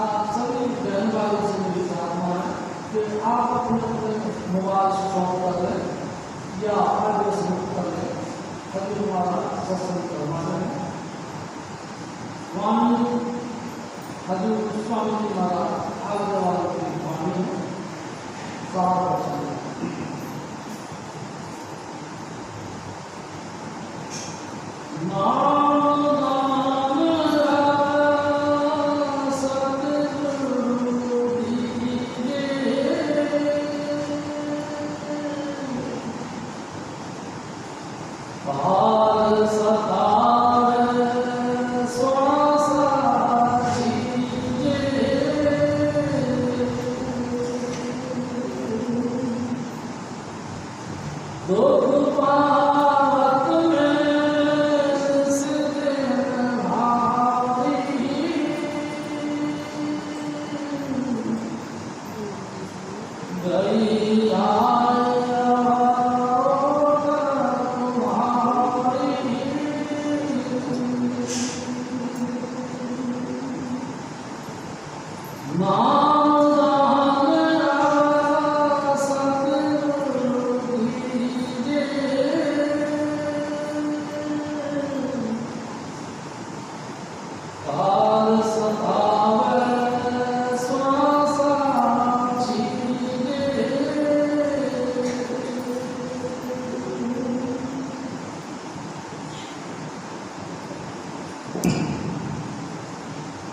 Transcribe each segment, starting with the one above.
आप सभी बहन भाइयों से मेरी प्रार्थना है कि आप अपने मोबाइल स्विच ऑफ कर लें या ऑडियो स्विच कर लें ताकि हमारा सत्संग करना है। वाणी हजूर स्वामी जी महाराज आगे वाले की वाणी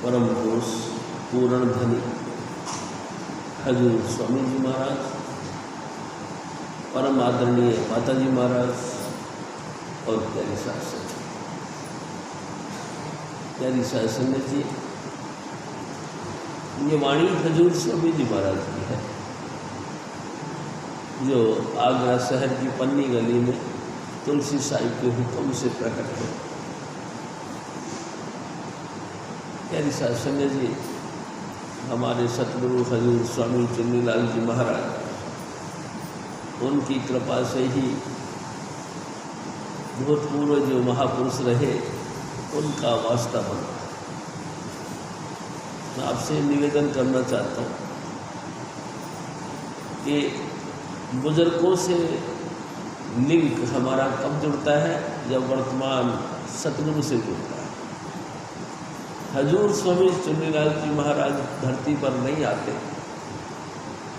परम पुरुष पूर्ण धनी हजूर स्वामी जी महाराज, परम आदरणीय माता जी महाराज और प्यारी सास संगत जी, ये वाणी हजूर स्वामी जी महाराज की है जो आगरा शहर की पन्नी गली में तुलसी साहिब के हुक्म से प्रकट है। प्यारी साध संगत जी, हमारे सतगुरु हजूर स्वामी चुन्नीलाल जी महाराज, उनकी कृपा से ही भूतपूर्व जो महापुरुष रहे उनका वास्ता बना। मैं आपसे निवेदन करना चाहता हूँ कि बुजुर्गों से लिंक हमारा कब जुड़ता है? जब वर्तमान सतगुरु से जुड़ता है। हजूर स्वामी चुन्नीलाल जी महाराज धरती पर नहीं आते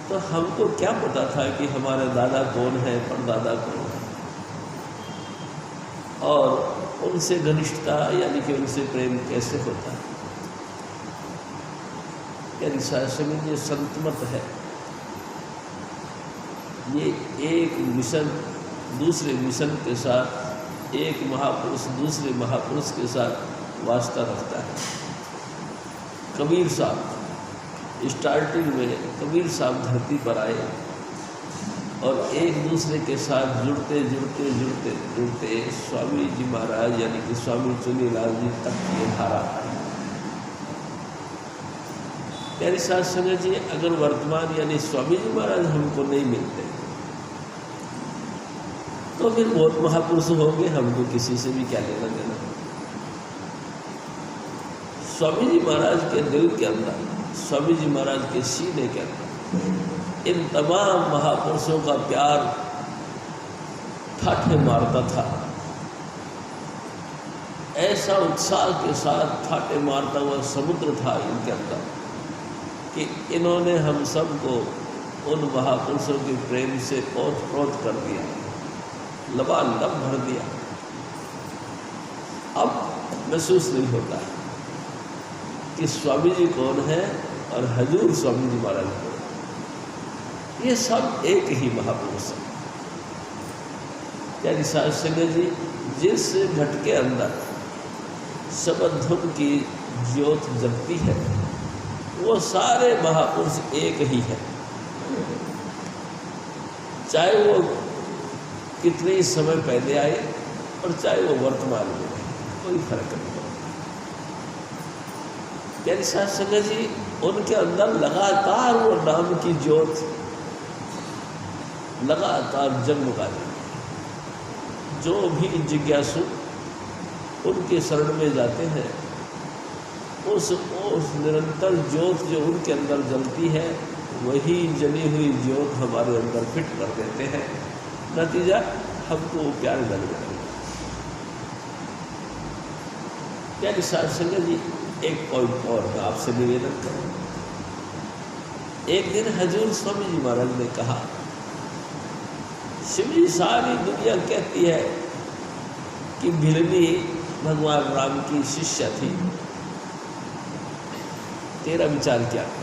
तो हमको क्या पता था कि हमारे दादा कौन है, परदादा कौन है, और उनसे घनिष्ठता यानी कि उनसे प्रेम कैसे होता है। यानी शासन ये संतमत है, ये एक मिशन दूसरे मिशन के साथ, एक महापुरुष दूसरे महापुरुष के साथ वास्ता रखता है। कबीर साहब स्टार्टिंग में कबीर साहब धरती पर आए और एक दूसरे के साथ जुड़ते जुड़ते जुड़ते जुड़ते स्वामी जी महाराज यानी कि स्वामी चुन्नीलाल जी तक ये धारा आई। प्यारी साध संगत जी, अगर वर्तमान यानी स्वामी जी महाराज हमको नहीं मिलते तो फिर बहुत महापुरुष होंगे, हमको किसी से भी क्या लेना देना। स्वामी जी महाराज के दिल के अंदर, स्वामी जी महाराज के सीने के अंदर इन तमाम महापुरुषों का प्यार ठाठे मारता था। ऐसा उत्साह के साथ ठाठे मारता हुआ समुद्र था इनके अंदर कि इन्होंने हम सबको उन महापुरुषों के प्रेम से ओत-प्रोत कर दिया, लबालब भर दिया। अब महसूस नहीं होता है कि स्वामी जी कौन है और हजूर स्वामी जी महाराज कौन है। ये सब एक ही महापुरुष है। प्यारी साध संगत जी, जिस घट के अंदर शब्द धुन की ज्योत जगती है वो सारे महापुरुष एक ही है, चाहे वो कितने समय पहले आए और चाहे वो वर्तमान में आए, कोई फर्क नहीं पड़ता। प्यारी साध संगत जी, उनके अंदर लगातार वो नाम की ज्योत लगातार जगमगाती। जो भी जिज्ञासु उनके शरण में जाते हैं, उस निरंतर ज्योत जो उनके अंदर जलती है, वही जली हुई ज्योत हमारे अंदर फिट कर देते हैं। नतीजा हमको वो प्यारे लगने लगे। प्यारी साध संगत जी, एक पॉइंट और मैं आपसे निवेदन करूँ। एक दिन हजूर स्वामी जी महाराज ने कहा, शिव जी, सारी दुनिया कहती है कि भिलनी भगवान राम की शिष्य थी, तेरा विचार क्या है?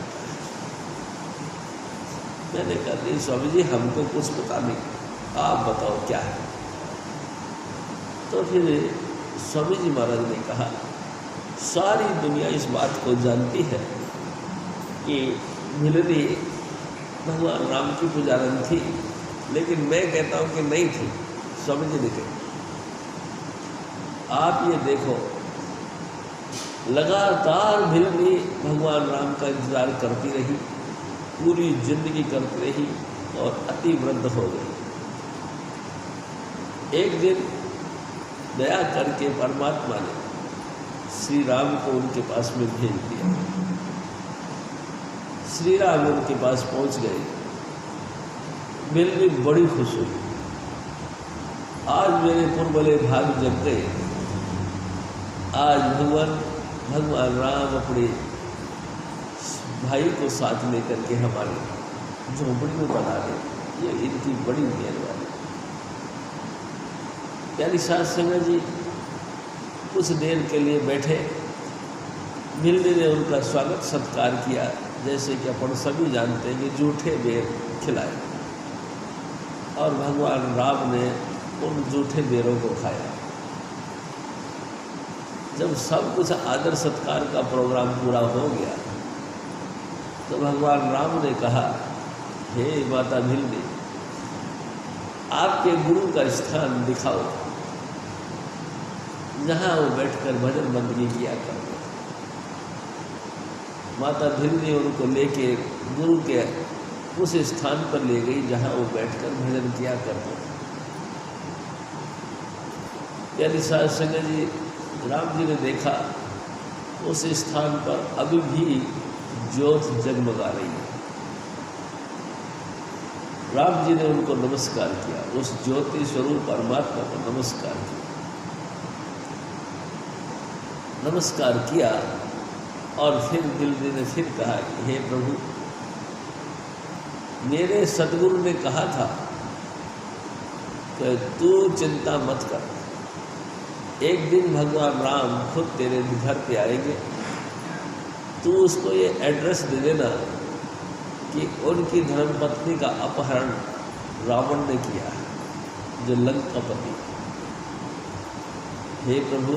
मैंने कहा, नहीं स्वामी जी, हमको कुछ पता नहीं, आप बताओ क्या है। तो फिर स्वामी जी महाराज ने कहा, सारी दुनिया इस बात को जानती है कि भिलनी भगवान राम की पुजारन थी, लेकिन मैं कहता हूँ कि नहीं थी। स्वामी जी ने कहा, आप ये देखो, लगातार भिलनी भगवान राम का इंतजार करती रही, पूरी जिंदगी करती रही और अति वृद्ध हो गई। एक दिन दया करके परमात्मा ने श्री राम को उनके पास में भेज दिया। श्री राम उनके पास पहुंच गए। भिलनी बड़ी खुश हुई, आज मेरे पुरबले भाग जग गए। आज भगवान राम अपने भाई को साथ लेकर के हमारे झोंपड़ी में बना रहे, ये इनकी बड़ी मेहरबानी। प्यारी साध संगत जी, कुछ देर के लिए बैठे। भिलनी ने उनका स्वागत सत्कार किया, जैसे कि अपन सभी जानते हैं कि जूठे बेर खिलाए, और भगवान राम ने उन जूठे बेरों को खाया। जब सब कुछ आदर सत्कार का प्रोग्राम पूरा हो गया, तो भगवान राम ने कहा, हे माता भिलनी, आपके गुरु का स्थान दिखाओ, जहाँ वो बैठकर भजन बंदगी किया करते। माता भिलनी उनको लेके गुरु के उस स्थान पर ले गई जहाँ वो बैठकर भजन किया करते। प्यारी साध संगत जी, राम जी ने देखा उस स्थान पर अभी भी ज्योत जगमगा रही है। राम जी ने उनको नमस्कार किया, उस ज्योति स्वरूप परमात्मा को नमस्कार किया। नमस्कार किया और फिर भिलनी ने फिर कहा कि हे प्रभु, मेरे सदगुरु ने कहा था कि तू चिंता मत कर, एक दिन भगवान राम खुद तेरे घर पे आएंगे, तू उसको ये एड्रेस दे देना कि उनकी धर्मपत्नी का अपहरण रावण ने किया है, जो लंकापति। हे प्रभु,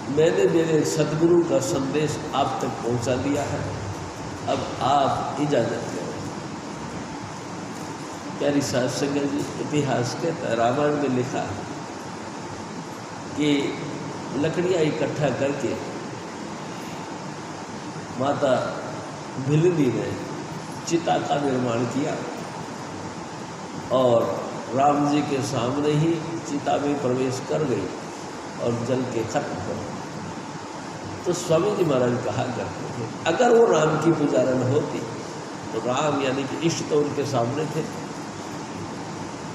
मैंने मेरे सदगुरु का संदेश आप तक पहुंचा दिया है, अब आप इजाज़त करें। प्यारी साध संगत जी, इतिहास कहता है, रामायण में लिखा कि लकड़ियाँ इकट्ठा करके माता भिलनी ने चिता का निर्माण किया और राम जी के सामने ही चिता में प्रवेश कर गई और जल के खत्म कर गई। तो स्वामी जी महाराज कहा करते थे, अगर वो राम की पुजारन होती तो राम यानी कि इष्ट तो उनके सामने थे,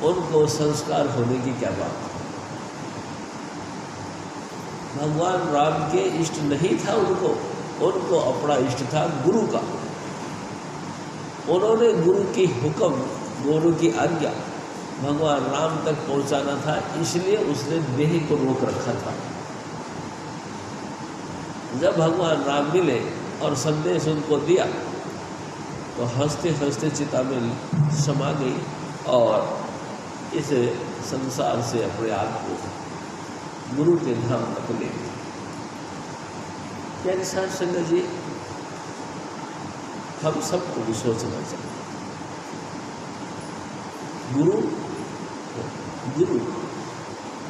उनको संस्कार होने की क्या बात। भगवान राम के इष्ट नहीं था उनको अपना इष्ट था गुरु का। उन्होंने गुरु की हुक्म, गुरु की आज्ञा भगवान राम तक पहुंचाना था, इसलिए उसने देह को रोक रखा था। जब भगवान राम मिले और संदेश उनको दिया तो हंसते हंसते चिता में समा गई और इस संसार से अपने आप को गुरु के धाम तक ले गई। प्यारी साध संगत जी, हम सबको भी सोचना चाहिए। गुरु गुरु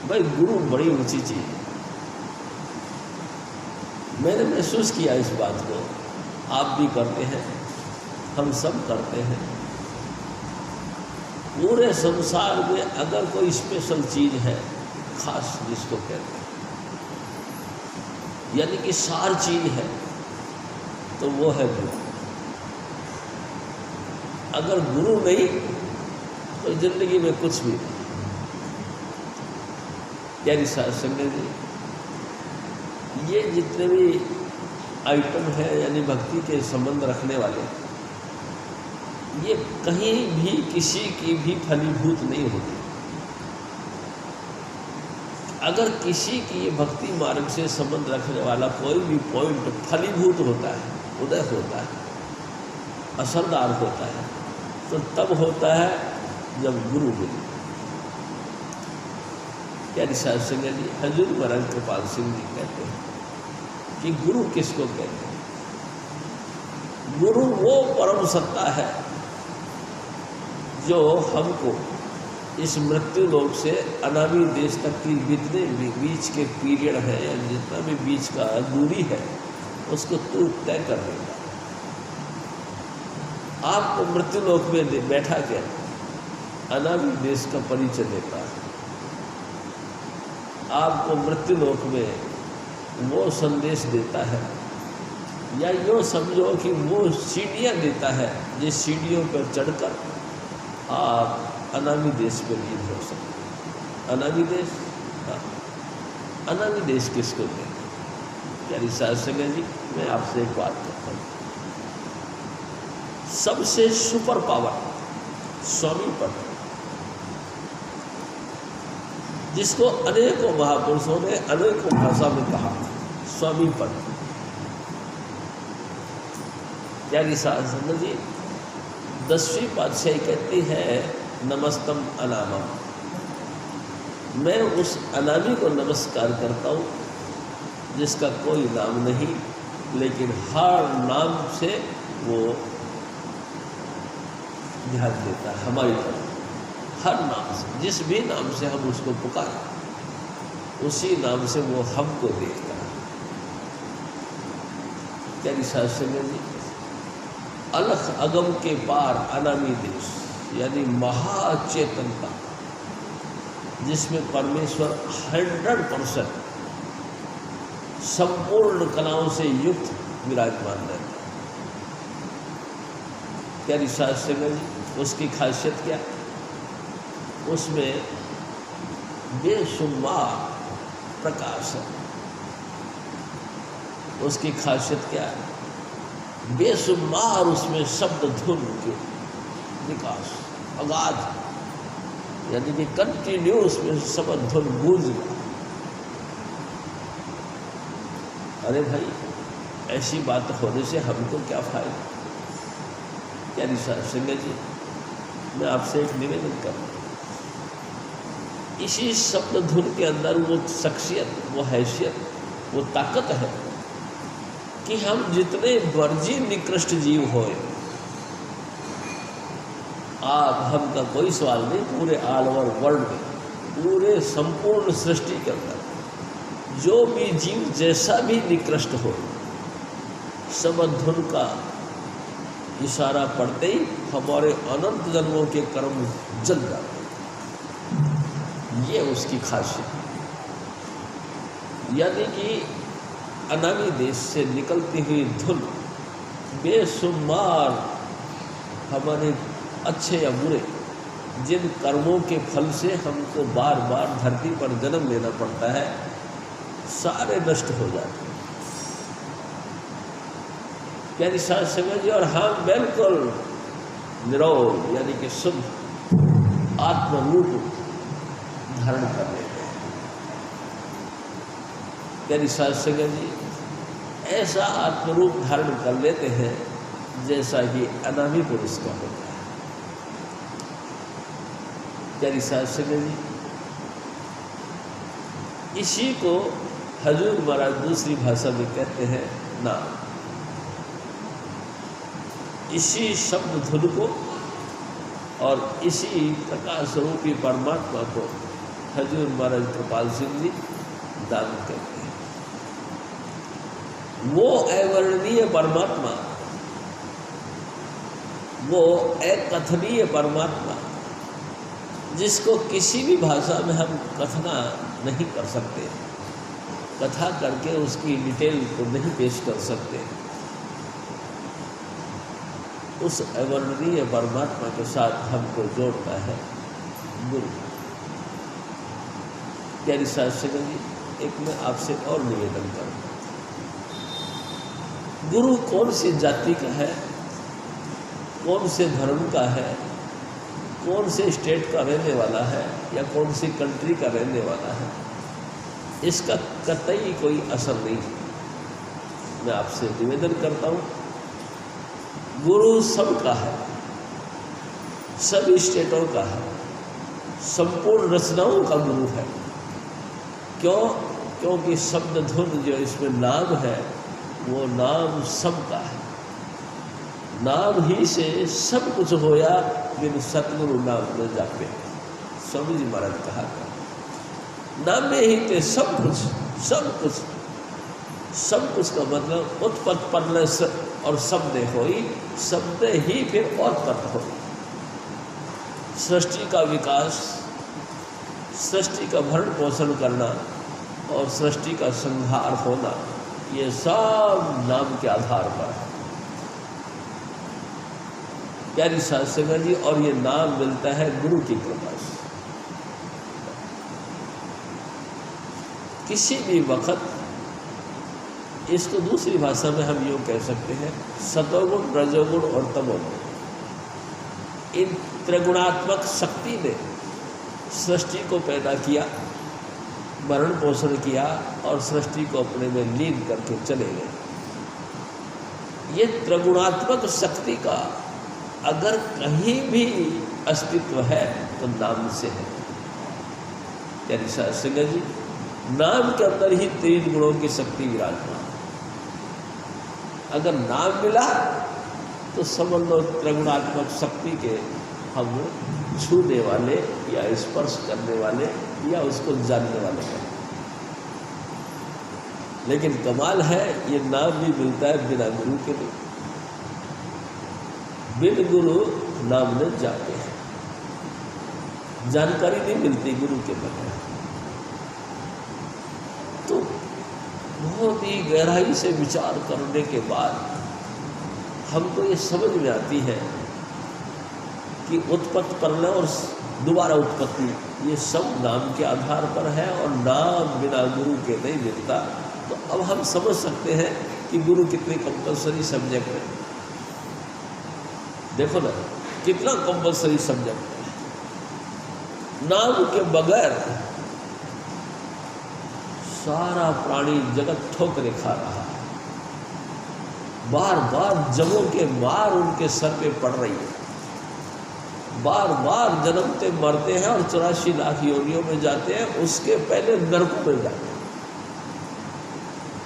भाई, गुरु बड़ी ऊंची चीज है। मैंने महसूस किया इस बात को, आप भी करते हैं, हम सब करते हैं। पूरे संसार में अगर कोई स्पेशल चीज है, खास जिसको कहते हैं, यानी कि सार चीज है, तो वो है गुरु। अगर गुरु नहीं तो जिंदगी में कुछ भी नहीं। यानी संगत जी, ये जितने भी आइटम है यानी भक्ति के संबंध रखने वाले, ये कहीं भी किसी की भी फलीभूत नहीं होती। अगर किसी की ये भक्ति मार्ग से संबंध रखने वाला कोई भी पॉइंट फलीभूत होता है, उदय होता है, असरदार होता है, तो तब होता है जब गुरु मिले। यानी साहब सिंह जी, हजूर महाराज कृपाल सिंह जी कहते हैं कि गुरु किसको कहते हैं? गुरु वो परम सत्ता है जो हमको इस मृत्यु लोक से अनामी देश तक की जितने भी बीच के पीरियड है या जितना भी बीच का दूरी है, उसको तय कर देगा। आपको मृत्यु लोक में बैठा के अनामी देश का परिचय देता है। आपको मृत्यु लोक में वो संदेश देता है, या यूँ समझो कि वो सीढ़ियाँ देता है, जिस सीढ़ियों पर चढ़कर आप अनामी देश में लीन हो सकते। अनामी देश, हाँ, अनामी देश किसको कहते हैं? यानी साहब संगत जी, मैं आपसे एक बात करता हूँ। सबसे सुपर पावर स्वामी पद, जिसको अनेकों महापुरुषों ने अनेकों भाषा में कहा, स्वामी पद। यानी साहब संगत जी, 10वीं पातशाही कहती है नमस्तम अनामम। मैं उस अनामी को नमस्कार करता हूँ जिसका कोई नाम नहीं, लेकिन हर नाम से वो ध्यान देता है हमारी तरफ। हर नाम से, जिस भी नाम से हम उसको पुकारें, उसी नाम से वो हमको देखता है। यानी शास्त्र जी, अलख अगम के पार अनामी देश, यानी महाचेतनता, जिसमें परमेश्वर 100% संपूर्ण कलाओं से युक्त विराजमान रहता है। यानी शास्त्र जी, उसकी खासियत क्या? उसमें बेशुमार प्रकाश है। उसकी खासियत क्या है? बेशुमार उसमें शब्द धुन के विकास, अगाध, यानी कि कंटिन्यूस में शब्द धुन गूंज रहा। अरे भाई, ऐसी बात होने से हमको क्या फायदा? यानी संगत जी, मैं आपसे एक निवेदन करूँ, इसी शब्द धुन के अंदर वो शख्सियत, वो हैसियत, वो ताकत है कि हम जितने वर्जी निकृष्ट जीव होए, आप हमका कोई सवाल नहीं, पूरे ऑल ओवर वर्ल्ड में, पूरे संपूर्ण सृष्टि के अंदर जो भी जीव जैसा भी निकृष्ट हो, शब्द धुन का इशारा पड़ते ही हमारे अनंत जन्मों के कर्म जल जाते। ये उसकी खासियत। यानी कि अनामी देश से निकलती हुई धुन बेशुमार हमारे अच्छे या बुरे जिन कर्मों के फल से हमको बार बार धरती पर जन्म लेना पड़ता है, सारे नष्ट हो जाते हैं। यानी साथ समझिए, और हम बिल्कुल निरोल, यानी कि शुद्ध आत्मरूप धारण कर लेते हैं। यानी साथ समझिए, ऐसा आत्मरूप धारण कर लेते हैं जैसा कि अनामी पुरुष का होता है। यानी साथ समझिए, इसी को हजूर महाराज दूसरी भाषा में कहते हैं नाम। इसी शब्द धुन को और इसी प्रकाश रूपी परमात्मा को हजूर महाराज कृपाल सिंह जी दान करते हैं। वो अवर्णनीय परमात्मा, वो अकथनीय परमात्मा, जिसको किसी भी भाषा में हम कथना नहीं कर सकते, कथा करके उसकी डिटेल को नहीं पेश कर सकते, उस अवर्णनीय परमात्मा के साथ हमको जोड़ता है गुरु। प्यारी शास्त्री जी, एक मैं आपसे और निवेदन करूँगा, गुरु कौन सी जाति का है, कौन से धर्म का है, कौन से स्टेट का रहने वाला है या कौन सी कंट्री का रहने वाला है, इसका कतई कोई असर नहीं है। मैं आपसे निवेदन करता हूँ, गुरु सबका है, सभी स्टेटों का है, संपूर्ण रचनाओं का गुरु है। क्यों? क्योंकि शब्द धुन जो इसमें नाम है, वो नाम सबका है। नाम ही से सब कुछ होया, बिन सतगुरु नाम न जापे। स्वामी जी महाराज कहा था, नाम में ही थे सब कुछ, सब कुछ। सब कुछ का मतलब उत्पत्ति पढ़ने और शब्द होई, शब्द ही फिर और तत्व हो। सृष्टि का विकास, सृष्टि का भरण पोषण करना और सृष्टि का संहार होना, ये सब नाम के आधार पर है। प्यारी शास्त्री जी, और ये नाम मिलता है गुरु की कृपा से। किसी भी वक्त इसको दूसरी भाषा में हम यूँ कह सकते हैं, सतोगुण, रजोगुण और तमोगुण, इन त्रिगुणात्मक शक्ति ने सृष्टि को पैदा किया, भरण पोषण किया और सृष्टि को अपने में लीन करके चले गए। ये त्रिगुणात्मक शक्ति का अगर कहीं भी अस्तित्व है तो नाम से है। प्यारी शास्त्री जी, नाम के अंदर ही 3 गुणों की शक्ति विराजमान। अगर नाम मिला तो समझ लो त्रिगुणात्मक शक्ति के हम छूने वाले या स्पर्श करने वाले या उसको जानने वाले हैं। लेकिन कमाल है, ये नाम भी मिलता है बिना गुरु के नहीं। बिन गुरु नाम न जाते हैं, जानकारी नहीं मिलती गुरु के बगैर। तो बहुत ही गहराई से विचार करने के बाद हमको ये समझ में आती है कि उत्पत्ति करना और दोबारा उत्पत्ति, ये सब नाम के आधार पर है और नाम बिना गुरु के नहीं मिलता। तो अब हम समझ सकते हैं कि गुरु कितने कंपल्सरी सब्जेक्ट है। देखो ना, कितना कंपल्सरी सब्जेक्ट है। नाम के बगैर सारा प्राणी जगत ठोकरें खा रहा है, बार बार जमों के मार उनके सर पे पड़ रही है, बार बार जन्मते मरते हैं और 84 लाख योनियों में जाते हैं, उसके पहले नरकों में जाते हैं।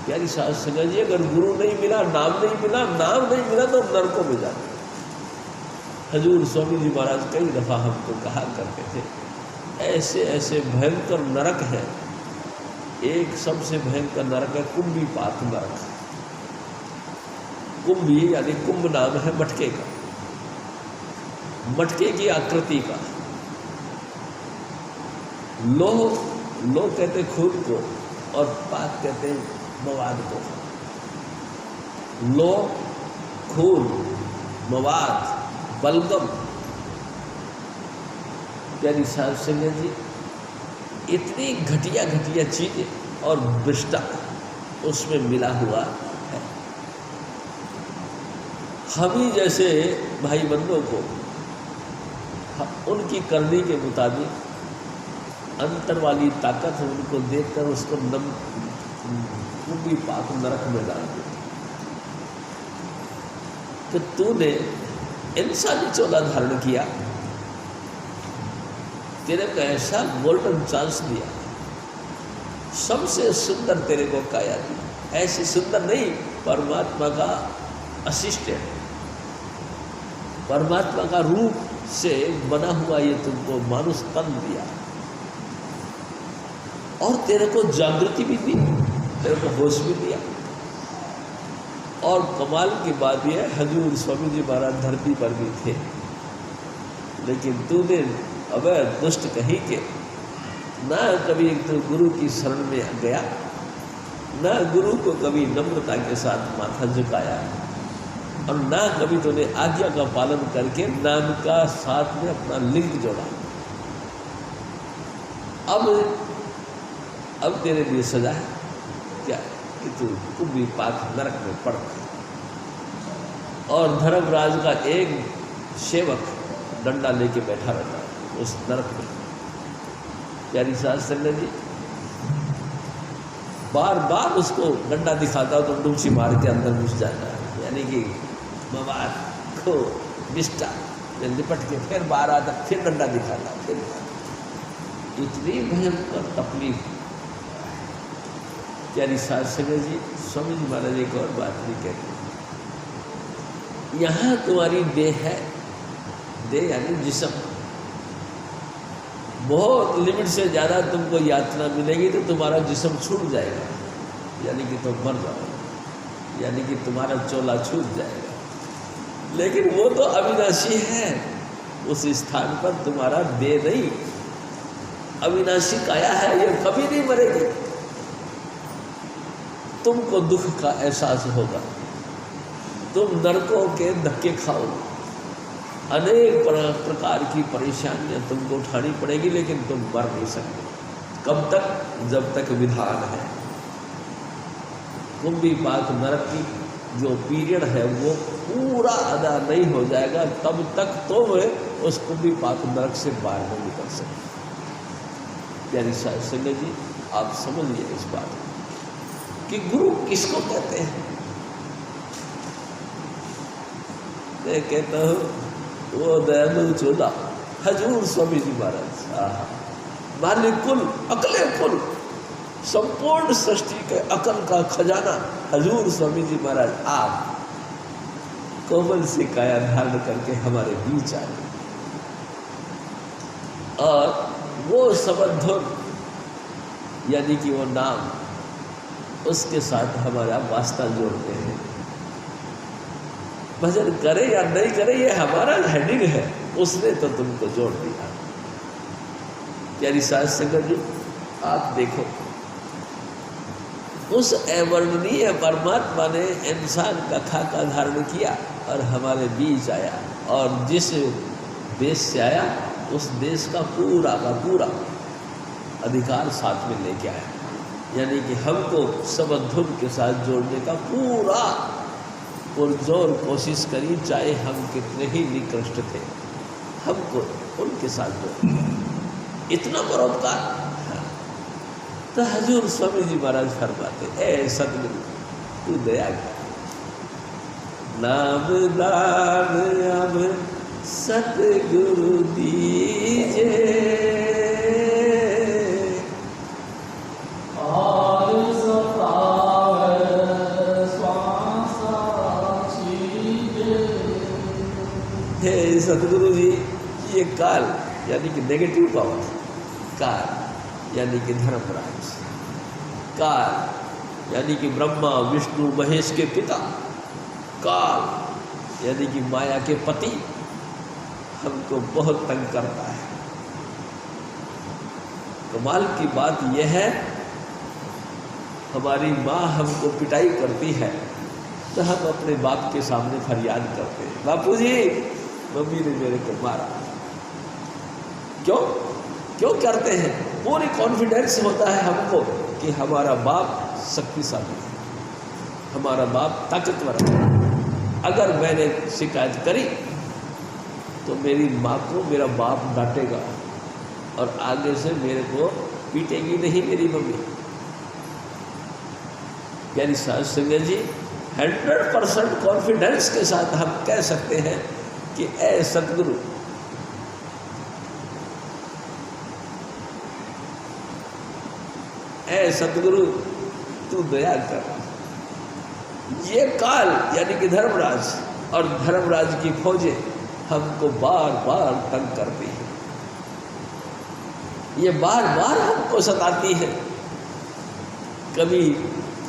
प्यारी शास्त्री जी, अगर गुरु नहीं मिला, नाम नहीं मिला, नाम नहीं मिला तो नरकों में जाते हैं। हजूर स्वामी जी महाराज कई दफ़ा हमको कहा करते थे, ऐसे ऐसे भयंकर नरक हैं। एक सबसे भयंकर नरक है कुंभी पात नरक। कुंभी यानी कुंभ नाम है मटके का, मटके की आकृति का। लो कहते खून को और पात कहते मवाद को। लो खून, मवाद, बलगम। प्यारी शास्त्री जी, इतनी घटिया घटिया चीज़ें और विष्टा उसमें मिला हुआ है। हम ही जैसे भाई बंदों को उनकी करनी के मुताबिक अंतर वाली ताकत उनको देखकर उसको कुंभी पाक नरक में डाल देती। तो तूने इंसानी चोला धारण किया, तेरे को ऐसा गोल्डन चांस दिया, सबसे सुंदर तेरे को काया दी। ऐसी सुंदर नहीं, परमात्मा का असिस्टेंट, परमात्मा का रूप से बना हुआ ये तुमको मानुष तन दिया और तेरे को जागृति भी दी, तेरे को होश भी दिया। और कमाल की बात यह, हजूर स्वामी जी महाराज धरती पर भी थे, लेकिन तूने अब दुष्ट कही के ना कभी तो गुरु की शरण में गया, ना गुरु को कभी नम्रता के साथ माथा झुकाया, और ना कभी तूने आज्ञा का पालन करके नाम का साथ में अपना लिंग जोड़ा। अब तेरे लिए सजा है क्या कि तू कुंभी पाक नरक में पड़ गया। और धर्मराज का एक सेवक डंडा लेके बैठा रहता उस नरक में। प्यारी सास संगत जी बार बार उसको डंडा दिखाता तो डूबसी मार के अंदर घुस जाता है, यानी कि मवाद को निष्ठा में लिपट के फिर बाहर आता, फिर डंडा दिखाता, फिर इतनी भयंकर तकलीफ। प्यारी सास संगत जी स्वामी जी महाराज एक और बात नहीं कहते, यहाँ तुम्हारी देह है, देह यानी जिस्म, बहुत लिमिट से ज़्यादा तुमको यातना मिलेगी तो तुम्हारा जिस्म छूट जाएगा, यानी कि तुम मर जाओगे, यानी कि तुम्हारा चोला छूट जाएगा। लेकिन वो तो अविनाशी है, उस स्थान पर तुम्हारा देह नहीं, अविनाशी काया है, ये कभी नहीं मरेगी। तुमको दुख का एहसास होगा, तुम नरकों के धक्के खाओगे, अनेक प्रकार की परेशानियां तुमको उठानी पड़ेगी, लेकिन तुम मर नहीं सकते। कब तक? जब तक विधान है। कुंभी पाक नरक की जो पीरियड है वो पूरा अदा नहीं हो जाएगा, तब तक तो उस कुंभी पाक नरक से बाहर नहीं निकल सकते। प्यारी साध संगत जी आप समझिए इस बात को कि गुरु किसको कहते हैं। मैं कहता हूँ वो दयालु चोला हजूर स्वामी जी महाराज, मालिक कुल, अकले कुल, संपूर्ण सृष्टि के अकल का खजाना हजूर स्वामी जी महाराज आप कोमल से काया धारण करके हमारे बीच आए, और वो सबंधुन यानी कि वो नाम, उसके साथ हमारा वास्ता जोड़ते हैं। भजन करे या नहीं करे ये हमारा हेडिंग है, उसने तो तुमको जोड़ दिया। प्यारी साध संगत जी आप देखो, उस अवर्णनीय परमात्मा ने इंसान का खाका धारण किया और हमारे बीच आया, और जिस देश से आया उस देश का पूरा अधिकार साथ में लेके आया, यानी कि हमको सबंधुन के साथ जोड़ने का पूरा पुरजोर कोशिश करी, चाहे हम कितने ही निकृष्ट थे, हमको उनके साथ जोड़, इतना परोपकार। तो हजूर स्वामी जी महाराज फरमाते, ए सतगुरु तू दया कर, नाम दान अब सतगुरु दीजे, सतगुरु जी ये काल यानी कि नेगेटिव पावर, काल यानी कि धर्मराज, काल यानी कि ब्रह्मा विष्णु महेश के पिता, काल यानी कि माया के पति, हमको बहुत तंग करता है। कमाल की बात यह है, हमारी माँ हमको पिटाई करती है तो हम अपने बाप के सामने फरियाद करते हैं, बापू जी मम्मी ने मेरे को मारा। क्यों करते हैं? पूरी कॉन्फिडेंस होता है हमको कि हमारा बाप शक्तिशाली है, हमारा बाप ताकतवर है। अगर मैंने शिकायत करी तो मेरी माँ को मेरा बाप डांटेगा और आगे से मेरे को पीटेगी नहीं मेरी मम्मी। प्यारी साध संगत जी 100% कॉन्फिडेंस के साथ हम कह सकते हैं कि ऐ सतगुरु ऐ सतगुरु तू दया कर। ये काल यानी कि धर्मराज और धर्मराज की फौजें हमको बार बार तंग करती है, ये बार बार हमको सताती है। कभी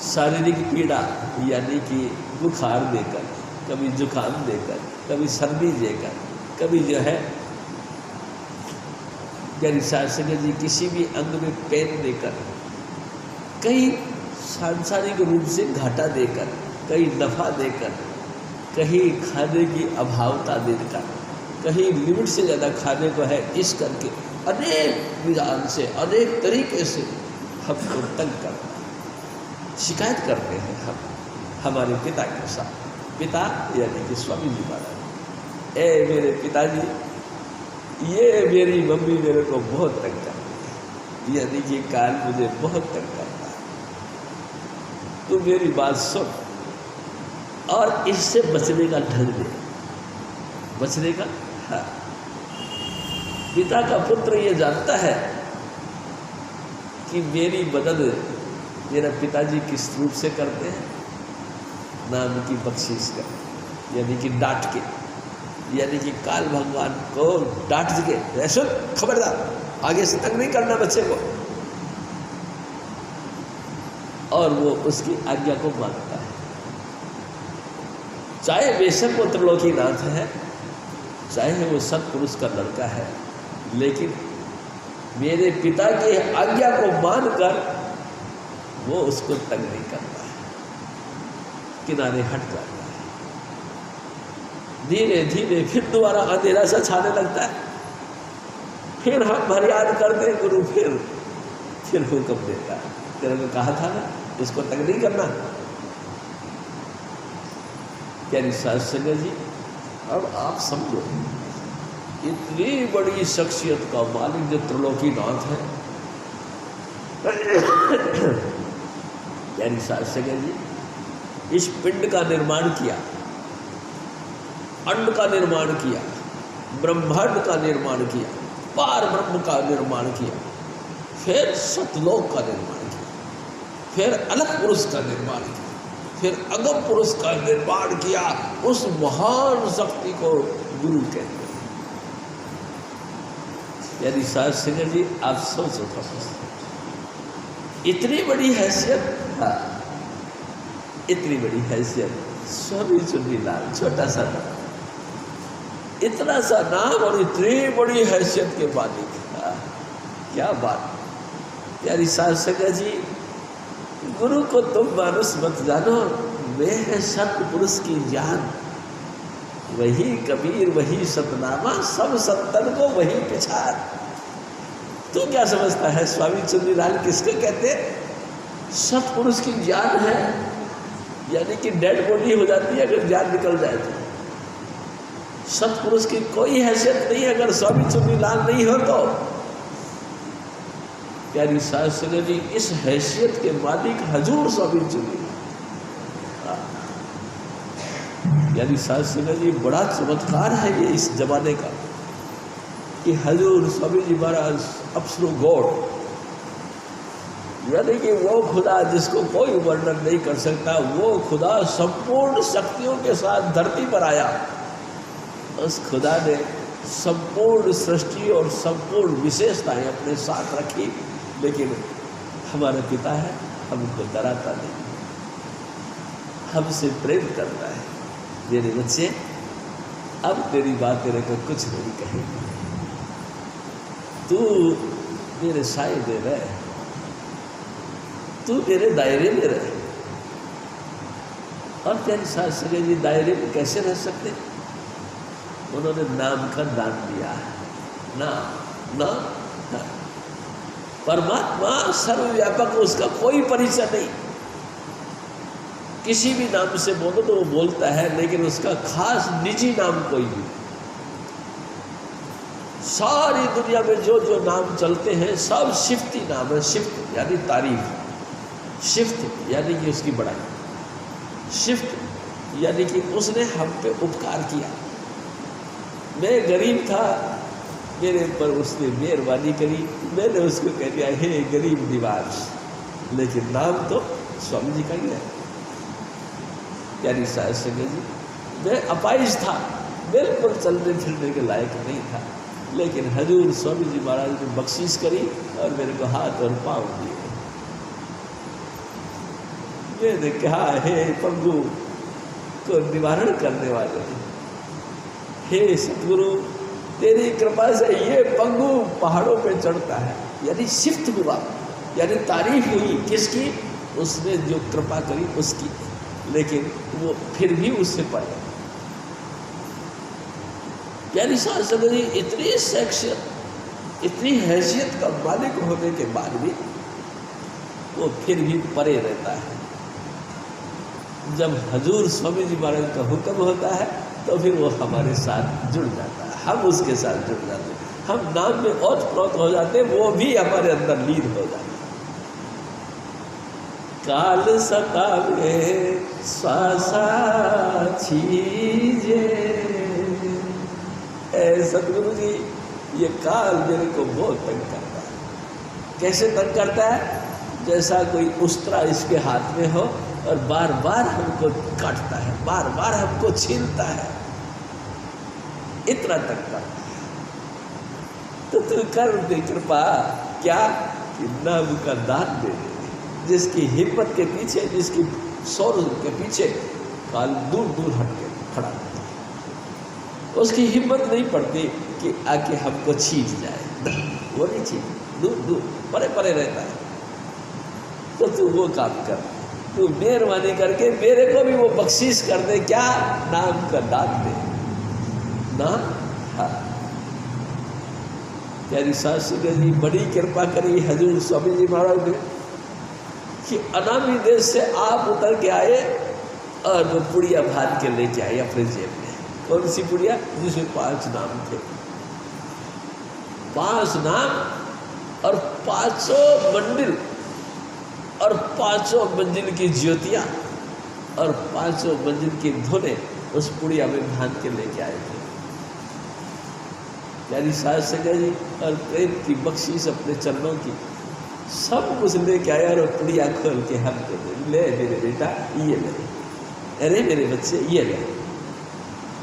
शारीरिक पीड़ा यानी कि बुखार देकर, कभी जुकाम देकर, कभी सर्दी देकर, कभी जो है यानी सांसंगिक जी किसी भी अंग में पेन देकर, कहीं सांसारिक रूप से घाटा देकर, कहीं नफा देकर, कहीं खाने की अभावता देकर, कहीं लिमिट से ज़्यादा खाने को है, इस करके अनेक विधान से, अनेक तरीके से हमको तंग करता है। शिकायत करते हैं हम हमारे पिता के साथ। पिता यानी कि स्वामी जी महाराज, ए मेरे पिताजी, ये मेरी मम्मी मेरे को बहुत तंग करती है, यानी कि काल मुझे बहुत तंग करता है, तू मेरी बात सुन और इससे बचने का ढंग दे। बचने का, हाँ। पिता का पुत्र ये जानता है कि मेरी मदद मेरा पिताजी किस रूप से करते हैं, नाम की बख्शीश कर, यानी कि डांट के, यानी कि काल भगवान को डांट के, ऐसा खबरदार आगे से तंग नहीं करना बच्चे को, और वो उसकी आज्ञा को मानता है। चाहे बेशक वो त्रिलोकीनाथ है, चाहे वो सत्पुरुष का लड़का है, लेकिन मेरे पिता की आज्ञा को मानकर वो उसको तंग नहीं करता है, किनारे हट जाता है। धीरे धीरे फिर दोबारा अंधेरा सा छाने लगता है, फिर हम फरियाद करते गुरु, फिर हुक्म देता है, तेरे को कहा था ना इसको तंग नहीं करना। क्या संगत जी, अब आप समझो, इतनी बड़ी शख्सियत का मालिक जो त्रिलोकीनाथ है, यानी संगत जी, इस पिंड का निर्माण किया, अंड का निर्माण किया, ब्रह्मांड का निर्माण किया, पार ब्रह्म का निर्माण किया, फिर सतलोक का निर्माण किया, फिर अलग पुरुष का निर्माण किया, फिर अगम पुरुष का निर्माण किया। उस महान शक्ति को गुरु कहते हैं। यानी साध सिंह जी, आप सोचो थोड़ा, इतनी बड़ी हैसियत, हाँ, इतनी बड़ी हैसियत, स्वामी चुन्नीलाल, छोटा सा नाम, इतना सा नाम और इतनी बड़ी हैसियत के मालिक, हाँ, क्या बात। यानी साध सिंह जी, गुरु को तुम मानुष मत जानो, वे है सत्पुरुष की जान, वही कबीर वही सतनामा, सब सत्तन को वही पिछाड़। तू क्या समझता है स्वामी चुन्नीलाल किसको कहते? सत्पुरुष की जान है, यानी कि डेड बॉडी हो जाती है अगर जान निकल जाए तो। सत्पुरुष की कोई हैसियत नहीं अगर स्वामी चुन्नीलाल नहीं हो तो। यानी शास्त्री जी, इस हैसियत के मालिक हजूर स्वामी चुन्नीलाल। यानी शास्त्री जी, बड़ा चमत्कार है ये इस जमाने का कि हजूर स्वामी जी महाराज अप्सरू गॉड, यानी कि वो खुदा जिसको कोई वर्णन नहीं कर सकता, वो खुदा संपूर्ण शक्तियों के साथ धरती पर आया। उस खुदा ने संपूर्ण सृष्टि और संपूर्ण विशेषताएं अपने साथ रखी, लेकिन हमारा पिता है, हमको डराता नहीं, हमसे प्रेम करता है। मेरे बच्चे, अब तेरी बात तेरे को कुछ नहीं कहेगी, तू मेरे साए में रहे, तू मेरे दायरे में रहे। और तेरे शास्त्री जी दायरे में कैसे रह सकते? उन्होंने नाम का दान दिया है। नाम परमात्मा सर्वव्यापक, उसका कोई परिचय नहीं। किसी भी नाम से बोलो तो वो बोलता है, लेकिन उसका खास निजी नाम कोई नहीं। सारी दुनिया में जो जो नाम चलते हैं सब शिफ्ती नाम है। शिफ्ट यानी तारीफ, शिफ्ट यानी कि उसकी बड़ाई, शिफ्ट यानी कि उसने हम पे उपकार किया। मैं गरीब था, मेरे ऊपर उसने मेहरबानी करी, मैंने उसको कह दिया हे गरीब निवास, लेकिन नाम तो स्वामी जी का ही है। यानी साहब संगत जी, मैं अपाहिज था, बिल्कुल चलने फिरने के लायक नहीं था, लेकिन हजूर स्वामी जी महाराज ने बख्शीश करी और मेरे को हाथ और पाँव दिए। मैंने कहा, हे पंगु को निवारण करने वाले, हे सतगुरु, तेरी कृपा से ये पंगु पहाड़ों पे चढ़ता है। यानी शिफ्ट हुआ, यानी तारीफ हुई किसकी? उसने जो कृपा करी उसकी, लेकिन वो फिर भी उससे पड़े। यानी शास्त्र जी इतनी शख्सियत, इतनी हैसियत का मालिक होने के बाद भी वो फिर भी परे रहता है। जब हजूर स्वामी जी महाराज का हुक्म होता है तो फिर वो हमारे साथ जुड़ जाता है, हम उसके साथ जुड़ जाते हैं, हम नाम में ओत-प्रोत हो जाते हैं, वो भी हमारे अंदर लीन हो जाता है। काल सतावे श्वासा छीजे, सतगुरु जी ये काल मेरे को बहुत तंग करता है। कैसे तंग करता है? जैसा कोई उस्तरा इसके हाथ में हो और बार बार हमको काटता है, बार बार हमको छीलता है, इतना तंग करता है। तो तू कर दे कृपा, क्या कि नाम का दान दे दे। जिसकी हिम्मत के पीछे, जिसकी शौर्य के पीछे काल दूर दूर हट के खड़ा रहता है, उसकी हिम्मत नहीं पड़ती कि आके हमको छीन जाए, वो नहीं छीन, दूर दूर परे परे रहता है। तो तू वो काम कर, तू मेहरबानी करके मेरे को भी वो बख्शीश कर दे, क्या? नाम का दान दे। नाम, हाँ, प्यारी शास्त्री जी बड़ी कृपा करी हजूर स्वामी जी महाराज ने कि अनामी देश से आप उतर के आए और वो पुड़िया भात के लेके आए अपने जेब में। कौन सी पुड़िया? जिसमें 5 नाम थे, 5 नाम और 500 मंदिर और 500 मंजिल की ज्योतियाँ और 500 मंजिल की धुनें उस पुड़िया में भात के लेके आए थे। यानी सास संगत जी और प्रेम की बख्शीश अपने चरणों की सब कुछ लेके आया और पुड़िया खोल के हमको ले, मेरे बेटा ये ले, अरे मेरे बच्चे ये ले,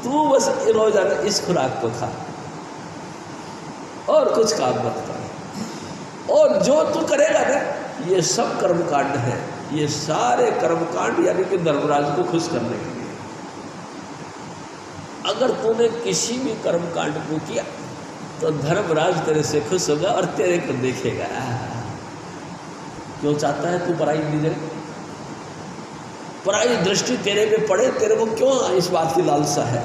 तू बस रोजाना इस खुराक को खा और कुछ काम मत कर, और जो तू करेगा ना ये सब कर्मकांड है, ये सारे कर्मकांड यानी कि धर्मराज को खुश करने के लिए। अगर तूने किसी भी कर्मकांड को किया तो धर्मराज तेरे से खुश होगा और तेरे को देखेगा। क्यों चाहता है तू पराई नजर, पराई दृष्टि तेरे पे पड़े? तेरे को क्यों इस बात की लालसा है?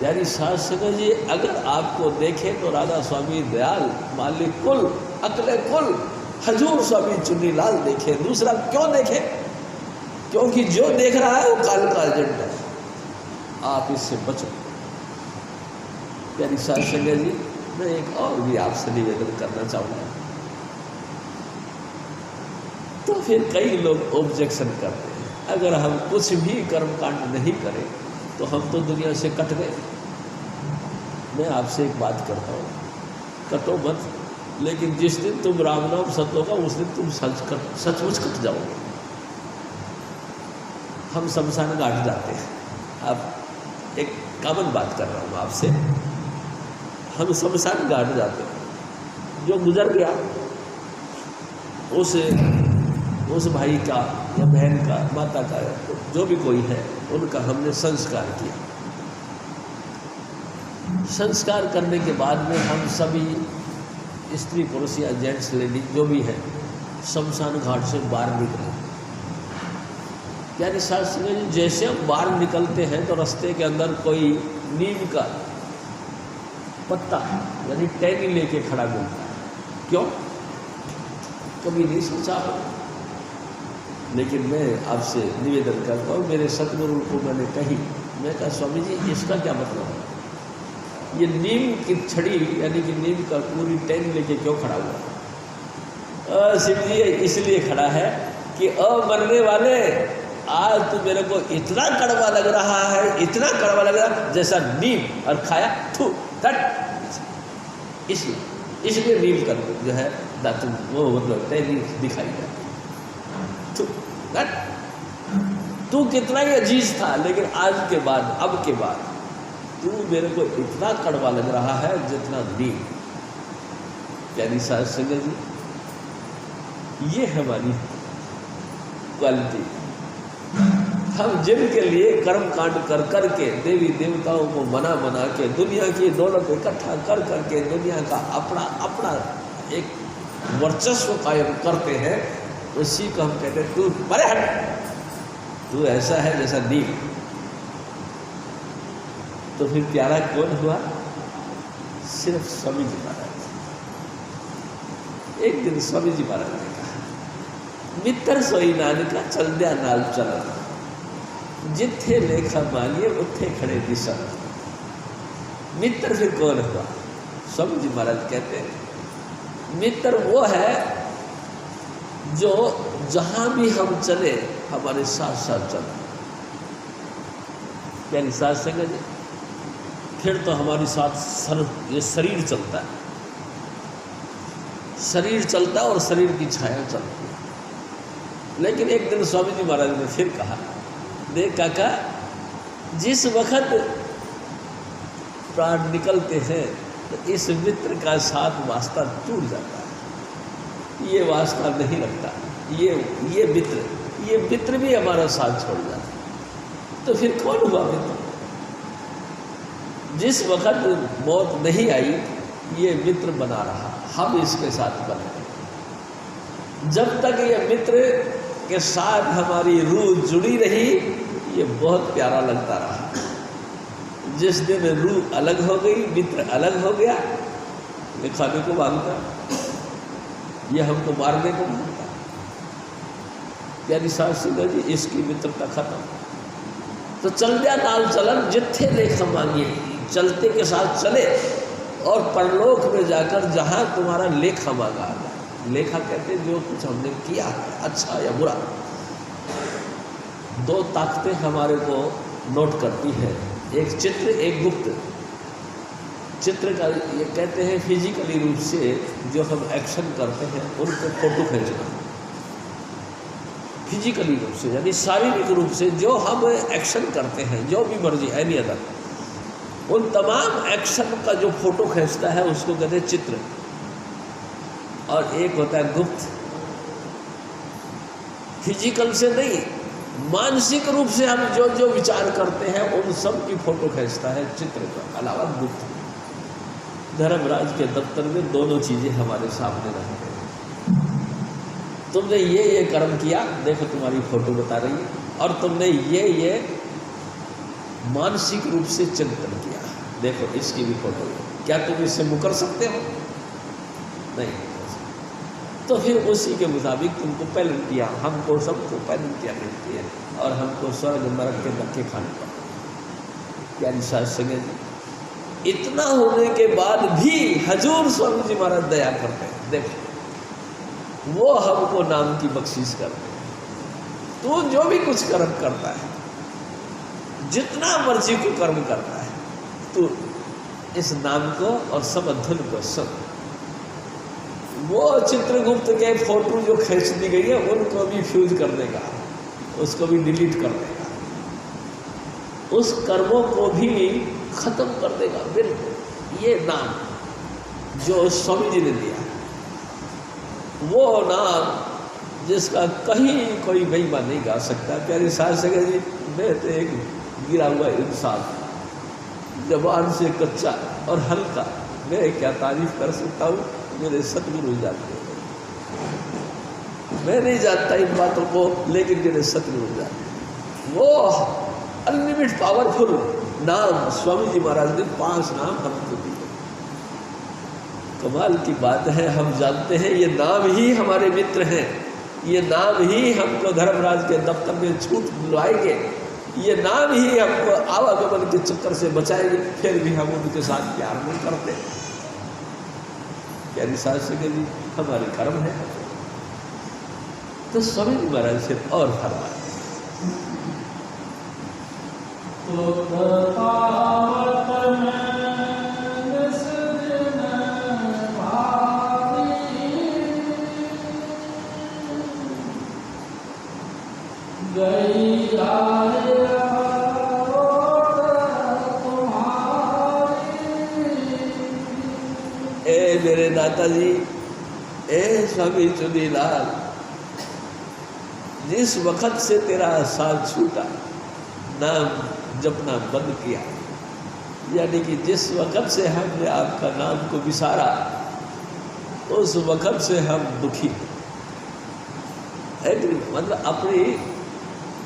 यानी शास्त्र जी अगर आपको देखे तो राधा स्वामी दयाल मालिक कुल अकले कुल हजूर स्वामी चुन्नीलाल देखे, दूसरा क्यों देखे? क्योंकि जो देख रहा है वो काल का एजेंट है, आप इससे बचो। यानी शास्त्री जी मैं एक और भी आपसे निवेदन करना चाहूँगा। तो फिर कई लोग ऑब्जेक्शन करते हैं, अगर हम कुछ भी कर्मकांड नहीं करें तो हम तो दुनिया से कट गए। मैं आपसे एक बात करता हूँ, कटो मत, लेकिन जिस दिन तुम राम नाम सत होगा उस दिन तुम सचमुच कट जाओगे। हम शमशान घाट जाते हैं, अब एक कॉमन बात कर रहा हूँ आपसे, हम शमशान घाट जाते हैं, जो गुजर गया उस भाई का या बहन का, माता का, जो भी कोई है, उनका हमने संस्कार किया। संस्कार करने के बाद में हम सभी स्त्री पुरुष या जेंट्स लेडी जो भी है शमशान घाट से बाहर निकले। यानी शास्त्री जी जैसे हम बाहर निकलते हैं तो रास्ते के अंदर कोई नीम का पत्ता यानी टहनी लेके खड़ा मिलता है। क्यों? कभी नहीं सोचा, लेकिन मैं आपसे निवेदन करता हूँ, मेरे सतगुरु को मैंने कही, मैं कहा स्वामी जी इसका क्या मतलब है? ये नीम की छड़ी यानी कि नीम का पूरी टहनी लेके क्यों खड़ा हुआ? शिव जी इसलिए खड़ा है कि मरने वाले आज तो मेरे को इतना कड़वा लग रहा है, इतना कड़वा लग रहा है जैसा नीम, और खाया थू थट, इसलिए नीम का जो है दातुन वो मतलब टहनी दिखाई जाती है। तू कितना ही अजीज था, लेकिन आज के बाद, अब के बाद तू मेरे को इतना कड़वा लग रहा है जितना नीम। प्यारी साध संगत जी, ये हमारी क्वालिटी। हम जिनके लिए कर्म कांड कर करके, देवी देवताओं को मना मना के, दुनिया की दौलत इकट्ठा कर करके दुनिया का अपना अपना एक वर्चस्व कायम करते हैं, उसी को हम कहते हैं तू परे हट, तू ऐसा है जैसा नीम। तो फिर प्यारा कौन हुआ? सिर्फ स्वामी जी महाराज। एक दिन स्वामी जी महाराज ने कहा, मित्र सोई नानका चल दिया नाल चलन, जिथे लेखा मानिए उठे खड़े दिशा। मित्र फिर कौन हुआ? स्वामी जी महाराज कहते हैं, मित्र वो है जो जहां भी हम चले हमारे साथ साथ चले। यानी साथ संगत जी, फिर तो हमारे साथ ये शरीर चलता है, शरीर चलता है और शरीर की छाया चलती है। लेकिन एक दिन स्वामी जी महाराज ने फिर कहा, देख काका, जिस वक्त प्राण निकलते हैं तो इस मित्र का साथ वास्ता टूट जाता है, ये वास्ता नहीं रखता, ये मित्र भी हमारा साथ छोड़ जाता है। तो फिर कौन हुआ मित्र? जिस वक्त मौत नहीं आई ये मित्र बना रहा, हम इसके साथ बने। जब तक ये मित्र के साथ हमारी रूह जुड़ी रही, ये बहुत प्यारा लगता रहा। जिस दिन रूह अलग हो गई, मित्र अलग हो गया, ये खाने को मांगता, ये हमको मारने को मांगता। यानी साथ संगत जी, इसकी मित्रता खत्म। तो चल दिया नाल चलन, जिथे लेखा मांगिए, चलते के साथ चले और परलोक में जाकर जहाँ तुम्हारा लेखा मांगा आ जाए। लेखा कहते हैं जो कुछ हमने किया है, अच्छा या बुरा। दो ताकतें हमारे को नोट करती है, एक चित्र, एक गुप्त। चित्र का ये कहते हैं फिजिकली रूप से जो हम एक्शन करते हैं उनको फोटो खींचना, फिजिकली रूप से यानी शारीरिक रूप से जो हम एक्शन करते हैं, जो भी मर्जी एनी अदर, उन तमाम एक्शन का जो फोटो खींचता है उसको कहते हैं चित्र। और एक होता है गुप्त, फिजिकल से नहीं, मानसिक रूप से हम जो जो विचार करते हैं उन सब की फोटो खींचता है चित्र का अलावा गुप्त। धर्मराज के दफ्तर में दोनों चीजें हमारे सामने रहती हैं। तुमने ये कर्म किया, देखो तुम्हारी फोटो बता रही है, और तुमने ये मानसिक रूप से चिंतन किया, देखो इसकी भी फोटो है। क्या तुम इससे मुकर सकते हो? नहीं। तो फिर उसी के मुताबिक तुमको पेनल्टियाँ, हमको सबको पेनल्टियाँ मिलती है और हमको स्वर्ग नरक के धक्के खाने पड़ते। यानी साथ संगत जी, इतना होने के बाद भी हजूर स्वामी जी महाराज दया करते हैं। देखो वो हमको नाम की बख्शिश करते हैं। तो जो भी कुछ कर्म करता है, जितना मर्जी को कर्म करता है, तो इस नाम को और सब धुन को सुन। वो चित्रगुप्त के फोटो जो खींच दी गई है उनको भी फ्यूज कर देगा, उसको भी डिलीट कर देगा, उस कर्मों को भी खत्म कर देगा। बिल्कुल ये नाम जो स्वामी जी ने दिया, वो नाम जिसका कहीं कोई बेईमान नहीं गा सकता। प्यारी साथ संगत जी, मैं तो एक गिरा हुआ इंसान, जबान से कच्चा और हल्का, मैं क्या तारीफ कर सकता हूँ। मेरे सतगुरु जानते हैं, मैं नहीं जानता इन बातों को, लेकिन मेरे सतगुरु जानते। वो अनलिमिटेड पावरफुल नाम स्वामी जी महाराज ने 5 नाम हमको दिए। कमाल की बात है, हम जानते हैं ये नाम ही हमारे मित्र हैं, ये नाम ही हमको धर्मराज के दफ्तर में छूट दिलवाएंगे, ये नाम ही हमको आवागमन के चक्कर से बचाएंगे। फिर भी हम उनके साथ प्यार नहीं करते। यानी साथ संगत जी, हमारे कर्म है। तो स्वामी जी महाराज से और फरमाए, गई दाता जी, ए स्वामी चुनीलाल, जिस वक़्त से तेरा साथ छूटा, नाम जपना बंद किया, यानी कि जिस वक़्त से हमने आपका नाम को विसारा, उस वक़्त से हम दुखी है। मतलब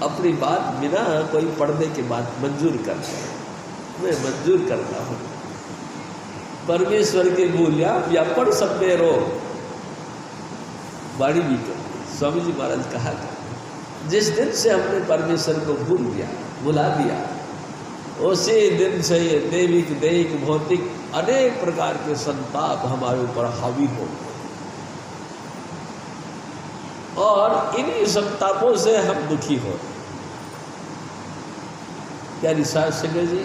अपनी बात बिना कोई पढ़ने के बाद मंजूर करते हैं। मैं मंजूर करता हूँ, परमेश्वर के बोलिया या पढ़ सब में रो बाड़ी भी कर। स्वामी जी महाराज कहा था, जिस दिन से हमने परमेश्वर को बुला दिया, उसी दिन से ये दैविक दैहिक भौतिक अनेक प्रकार के संताप हमारे ऊपर हावी हो, और इन्हीं संतापों से हम दुखी हो। क्या निसार सिंह जी,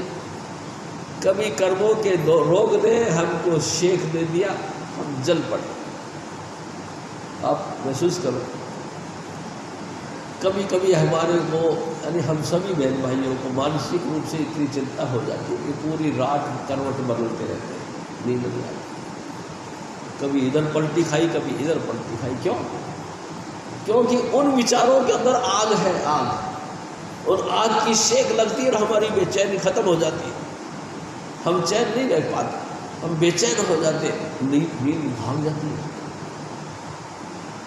कभी कर्मों के दो रोग ने हमको शेख दे दिया, हम जल पड़े। आप महसूस करो, कभी कभी हमारे को यानी हम सभी बहन भाइयों को मानसिक रूप से इतनी चिंता हो जाती है कि पूरी रात करवट बदलते रहते हैं, नींद नहीं आती। कभी इधर पलटी खाई, कभी इधर पलटी खाई। क्यों? क्योंकि उन विचारों के अंदर आग है, आग, और आग की सेक लगती है और हमारी बेचैनी खत्म हो जाती है। हम चैन नहीं रह पाते, हम बेचैन हो जाते, नींद भाग जाती है।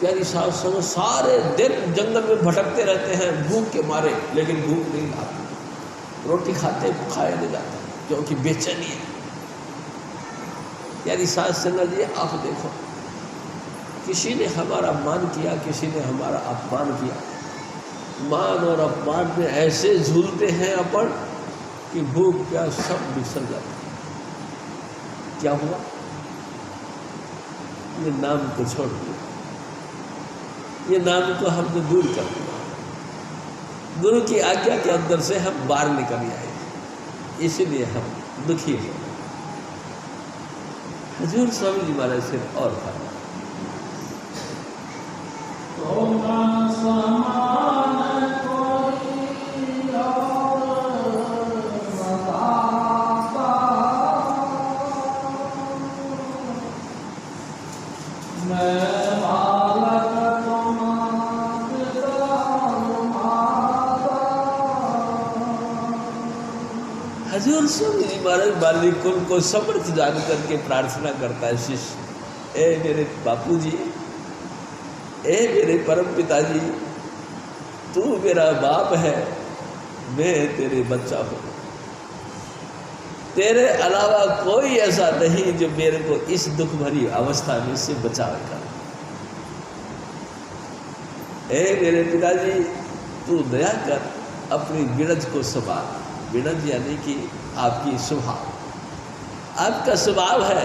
प्यारी सास समझ, सारे दिन जंगल में भटकते रहते हैं भूख के मारे, लेकिन भूख नहीं आती, रोटी खाते खाया नहीं जाता, क्योंकि बेचैनी है। प्यारी सास संगत जी, आप देखो, किसी ने हमारा मान किया, किसी ने हमारा अपमान किया, मान और अपमान में ऐसे झूलते हैं अपन कि भूख प्यास सब बिसर जाते। क्या हुआ? ये नाम को छोड़ दिया, ये नाम को हमने दूर कर दिया। गुरु की आज्ञा के अंदर से हम बाहर निकल आए, इसीलिए हम दुखी हैं। हजूर स्वामी जी महाराज से और था, हजूर स्वामी जी महाराज बालिक कुल को समर्थ जान करके प्रार्थना करता है शिष्य, ए मेरे बापू जी, ए मेरे परम पिताजी, तू मेरा बाप है, मैं तेरे बच्चा हूँ, तेरे अलावा कोई ऐसा नहीं जो मेरे को इस दुख भरी अवस्था में से बचाएगा। ए मेरे पिताजी, तू दया कर, अपनी बिरज को संभाल। बिरज यानी कि आपकी स्वभाव, आपका स्वभाव है,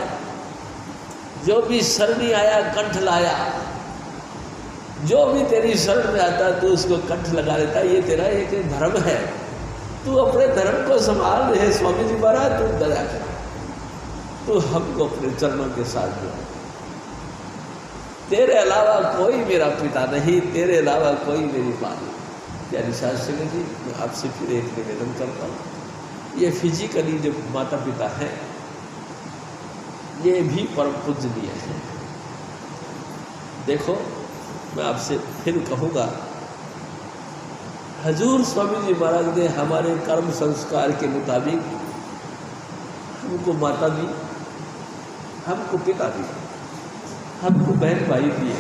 जो भी शरणी आया कंठ लाया, जो भी तेरी शरण में आता तू उसको कंठ लगा लेता, ये तेरा एक धर्म है। तू अपने धर्म को संभाल रहे स्वामी जी महाराज, तू दया कर, तू हमको अपने चरणों के साथ जोड़। तेरे अलावा कोई मेरा पिता नहीं, तेरे अलावा कोई मेरी माँ नहीं। प्यारी सास सिंह जी, मैं आपसे फिर एक निवेदन करता हूँ, ये फिजिकली जो माता पिता हैं, ये भी परम पूजनीय हैं। देखो, मैं आपसे फिर कहूँगा, हजूर स्वामी जी महाराज ने हमारे कर्म संस्कार के मुताबिक हमको माता दी, हमको पिता दिया, हमको बहन भाई दिए,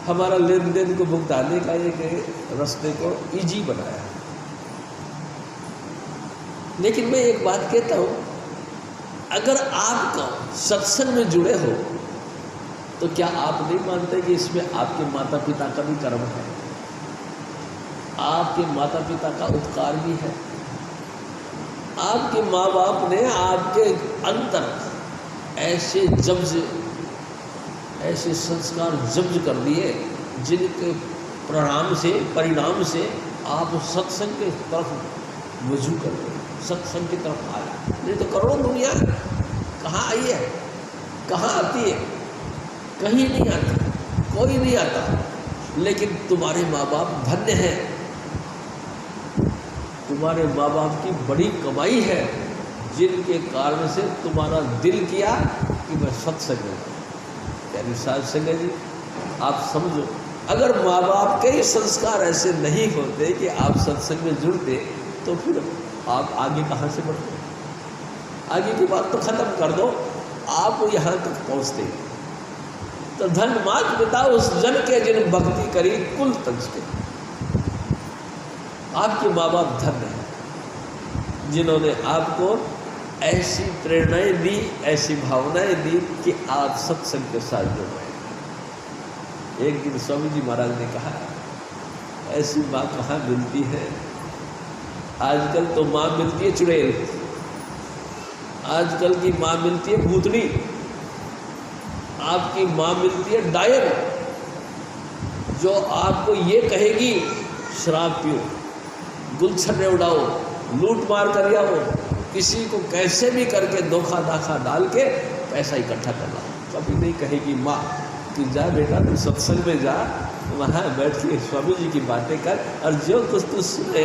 हमारा लेन देन को भुगताने का एक रास्ते को इजी बनाया। लेकिन मैं एक बात कहता हूँ, अगर आप सत्संग में जुड़े हो तो क्या आप नहीं मानते कि इसमें आपके माता पिता का भी कर्म है, आपके माता पिता का उपकार भी है। आपके माँ बाप ने आपके अंतर ऐसे जब्ज, ऐसे संस्कार जब्ज कर दिए, जिनके परिणाम से आप सत्संग के तरफ वजू कर गए, सत्संग की तरफ आए। नहीं तो करोड़ों दुनिया कहाँ आई है, कहाँ आती है? कहीं नहीं आती, कोई नहीं आता। लेकिन तुम्हारे माँ बाप धन्य हैं, तुम्हारे माँ बाप की बड़ी कमाई है, जिनके कारण से तुम्हारा दिल किया कि मैं सत्संग में जाऊँ। यानी साध संगत जी आप समझो, अगर माँ बाप के ही संस्कार ऐसे नहीं होते कि आप सत्संग में जुड़ते तो फिर आप आगे कहाँ से बढ़ते? आगे की बात तो खत्म कर दो, आप यहाँ तक पहुँचते। तो धन मात पिता उस जन के जिन भक्ति करी कुल तज के। आपके माँ बाप धन्य हैं जिन्होंने आपको ऐसी प्रेरणाएं दी, ऐसी भावनाएं दी कि आप सत्संग के साथ जुड़ गए। एक दिन स्वामी जी महाराज ने कहा, ऐसी माँ कहाँ मिलती है? आजकल तो माँ मिलती है चुड़ैल, आजकल की माँ मिलती है भूतनी, आपकी माँ मिलती है डायन, जो आपको ये कहेगी शराब पियो, गुलछर्रे उड़ाओ, लूट मार कर आओ, किसी को कैसे भी करके धोखा दाखा डाल के पैसा इकट्ठा कर लाओ। कभी नहीं कहेगी माँ कि जा बेटा तू सत्संग में जा, वहाँ बैठ के स्वामी जी की बातें कर और जो कुछ तू सुने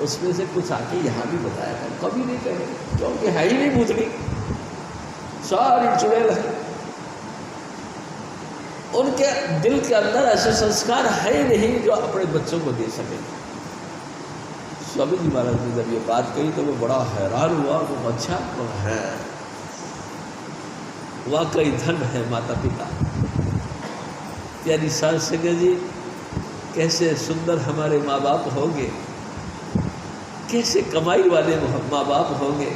उसमें से कुछ आके यहाँ भी बताया कर। कभी नहीं कहेगी, क्योंकि है ही नहीं भूतनी, सारी चुड़ैल है। उनके दिल के अंदर ऐसे संस्कार है ही नहीं जो अपने बच्चों को दे सके। स्वामी जी महाराज ने जब ये बात कही तो वो बड़ा हैरान हुआ। वो अच्छा है, वाकई धन है माता पिता। प्यारी सास संगत जी, कैसे सुंदर हमारे माँ बाप होंगे, कैसे कमाई वाले माँ बाप होंगे,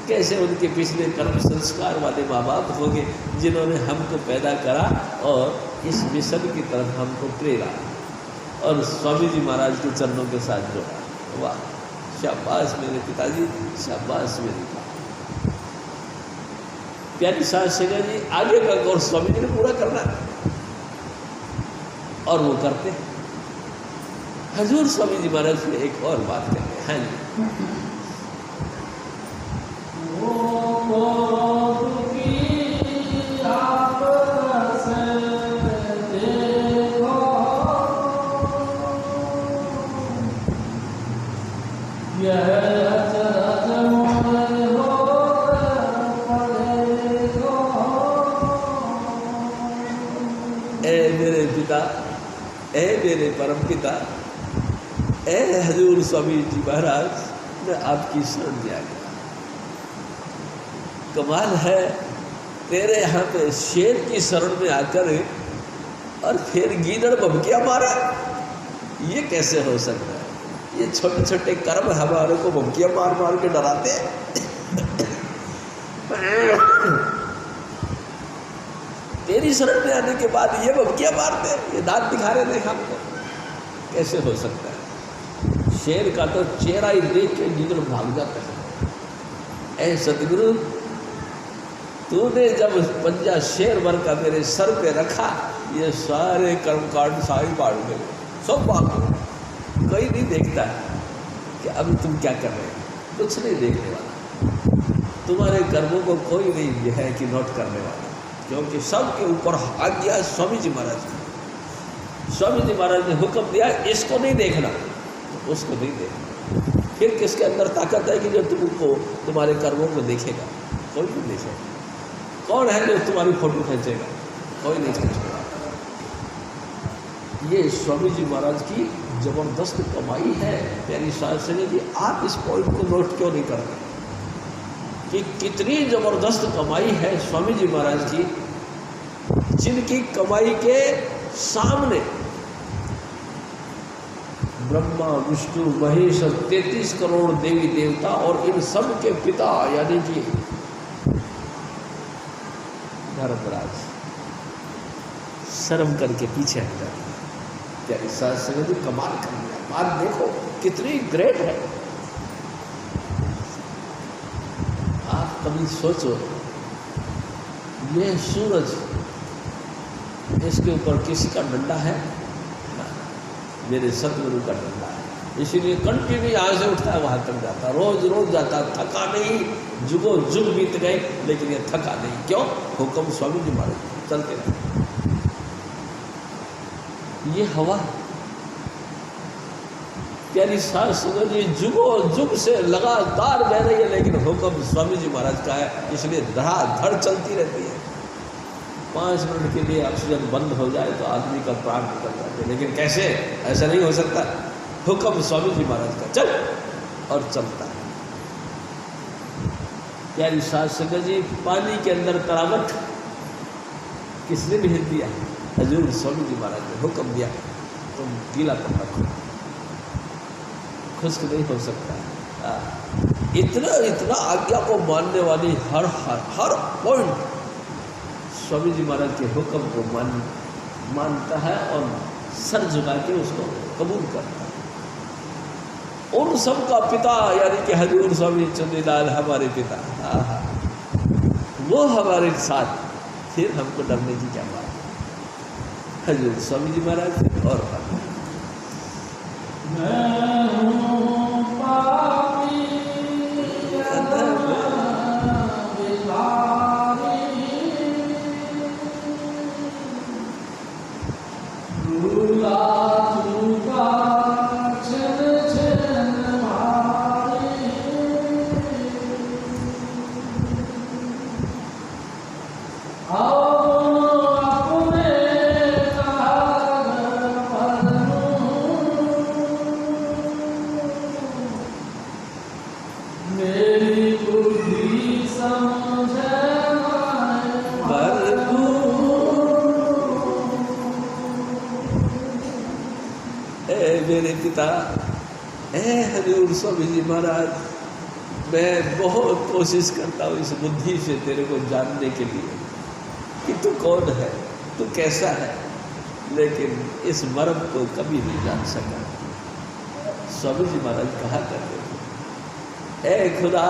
कैसे उनके पिछले कर्म संस्कार वाले माँ बाप होंगे जिन्होंने हमको पैदा करा और इस मिशन की तरफ हमको प्रेरा और स्वामी जी महाराज के चरणों के साथ जोड़ा। वाह, शाबाश मेरे पिताजी, शाबाश मेरी माँ। प्यारी सास संगत जी, आगे का और स्वामी जी ने पूरा करना और वो करते हैं। हजूर स्वामी जी महाराज ने एक और बात करते हैं। हाँ जी, मेरे पिता, ए मेरे परम पिता, ए हजूर स्वामी जी महाराज, मैं आपकी शरण में आ गया। कमाल है, तेरे यहाँ पे शेर की शरण में आकर और फिर गीदड़ बमकिया मारा, ये कैसे हो सकता है? ये छोटे छोटे कर्म हमारे को बमकिया मार मार के डराते हैं। तेरी शरण में आने के बाद ये बमकिया मारते हैं, ये दांत दिखा रहे थे हमको, कैसे हो सकता है? शेर का तो चेहरा ही देख के गीदड़ भाग जाता है। ऐ सतगुरु, तूने जब पंजा शेर भर का मेरे सर पे रखा, ये सारे कर्मकांड सारी पाड़ गए, सब भाग गए। कोई नहीं देखता कि अब तुम क्या कर रहे हो, कुछ नहीं देखने वाला। तुम्हारे कर्मों को कोई नहीं है कि नोट करने वाला, क्योंकि सबके ऊपर हाथ दिया स्वामी जी महाराज ने। स्वामी जी महाराज ने हुक्म दिया, इसको नहीं देखना, तो उसको नहीं देखना। फिर किसके अंदर ताकत है कि जो तुमको तुम्हारे कर्मों को देखेगा? कोई नहीं देखेगा। कौन है जो तुम्हारी फोटो खींचेगा? कोई नहीं खींचेगा। ये स्वामी जी महाराज की जबरदस्त कमाई है। प्यारी सास संगत जी, आप इस पॉइंट को नोट क्यों नहीं करते कि कितनी जबरदस्त कमाई है स्वामी जी महाराज की, जिनकी कमाई के सामने ब्रह्मा विष्णु महेश 33 करोड़ देवी देवता और इन सब के पिता यानी कि धर्मराज शर्म करके पीछे हट जाते। प्यारी सास संगत जी, कमाल कर दिया। बात देखो कितनी ग्रेट है। आप कभी सोचो, ये सूरज, इसके ऊपर किसी का डंडा है? मेरे सतगुरु का डंडा है। इसीलिए कंटिन्यू यहाँ से उठता है वहाँ तक जाता, रोज रोज जाता, थका नहीं। जुगो जुग बीत गए लेकिन ये थका नहीं। क्यों? हुक्म स्वामी जी महाराज चलते रहे। ये हवा प्यारी सास संगत जी जुगो जुग से लगातार बह रही है, लेकिन हुक्म स्वामी जी महाराज का है, इसलिए धड़ाधड़ चलती रहती है। 5 मिनट के लिए ऑक्सीजन बंद हो जाए तो आदमी का प्राण निकल जाते, लेकिन कैसे? ऐसा नहीं हो सकता। हुक्म स्वामी जी महाराज का, चल, और चलता है। प्यारी साध संगत जी, पानी के अंदर तरावट किसने भेज दिया? हजूर स्वामी जी महाराज ने हुक्म दिया, तुम गीला कपड़ा रखो, खुश्क नहीं हो सकता। इतना आज्ञा को मानने वाली हर पॉइंट स्वामी जी महाराज के हुक्म को मानता है और सर झुका के उसको कबूल करता है। उन सब का पिता यानी कि हजूर स्वामी चंद्रलाल हमारे पिता, वो हमारे साथ, फिर हमको डरने की क्या बात? हजूर स्वामी जी महाराज और मेरे पिता, हजूर स्वामी जी महाराज, मैं बहुत कोशिश करता हूँ इस बुद्धि से तेरे को जानने के लिए कि तू कौन है, तू कैसा है, लेकिन इस मर्म को कभी नहीं जान सका। स्वामी जी महाराज कहा करते थे, ए खुदा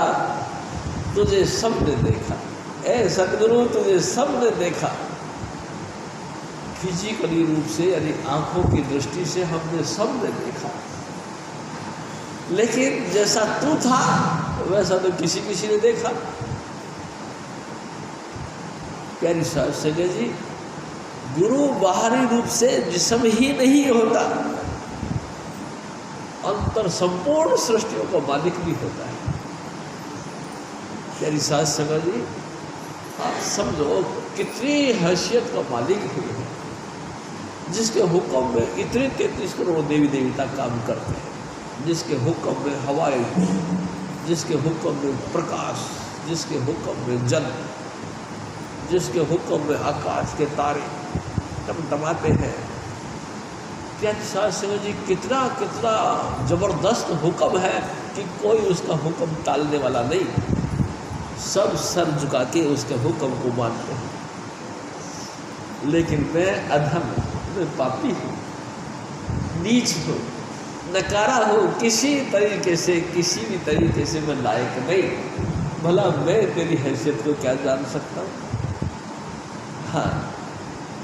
तुझे सबने देखा, ए सतगुरु तुझे सबने देखा। फिजिकली रूप से यानी आंखों की दृष्टि से हमने सबने देखा, लेकिन जैसा तू था वैसा तो किसी ने देखा। प्यारी साध संगत जी, गुरु बाहरी रूप से जिस्म ही नहीं होता, अंतर संपूर्ण सृष्टियों का मालिक भी होता है। प्यारी साध संगत जी, आप समझो कितनी हैसियत का मालिक है, जिसके हुक्म में इतने 33 करोड़ देवी देवता काम करते हैं, जिसके हुक्म में हवाएं, जिसके हुक्म में प्रकाश, जिसके हुक्म में जल, जिसके हुक्म में आकाश के तारे टमटमाते हैं। प्यारी साध संगत जी, कितना जबरदस्त हुक्म है कि कोई उसका हुक्म टालने वाला नहीं, सब सर झुका के उसके हुक्म को मानते हैं। लेकिन मैं अधम, मैं पापी हूँ, नीच हूँ, नकारा हूँ, किसी भी तरीके से मैं लायक नहीं। भला मैं तेरी हैसियत को क्या जान सकता हूँ? हाँ,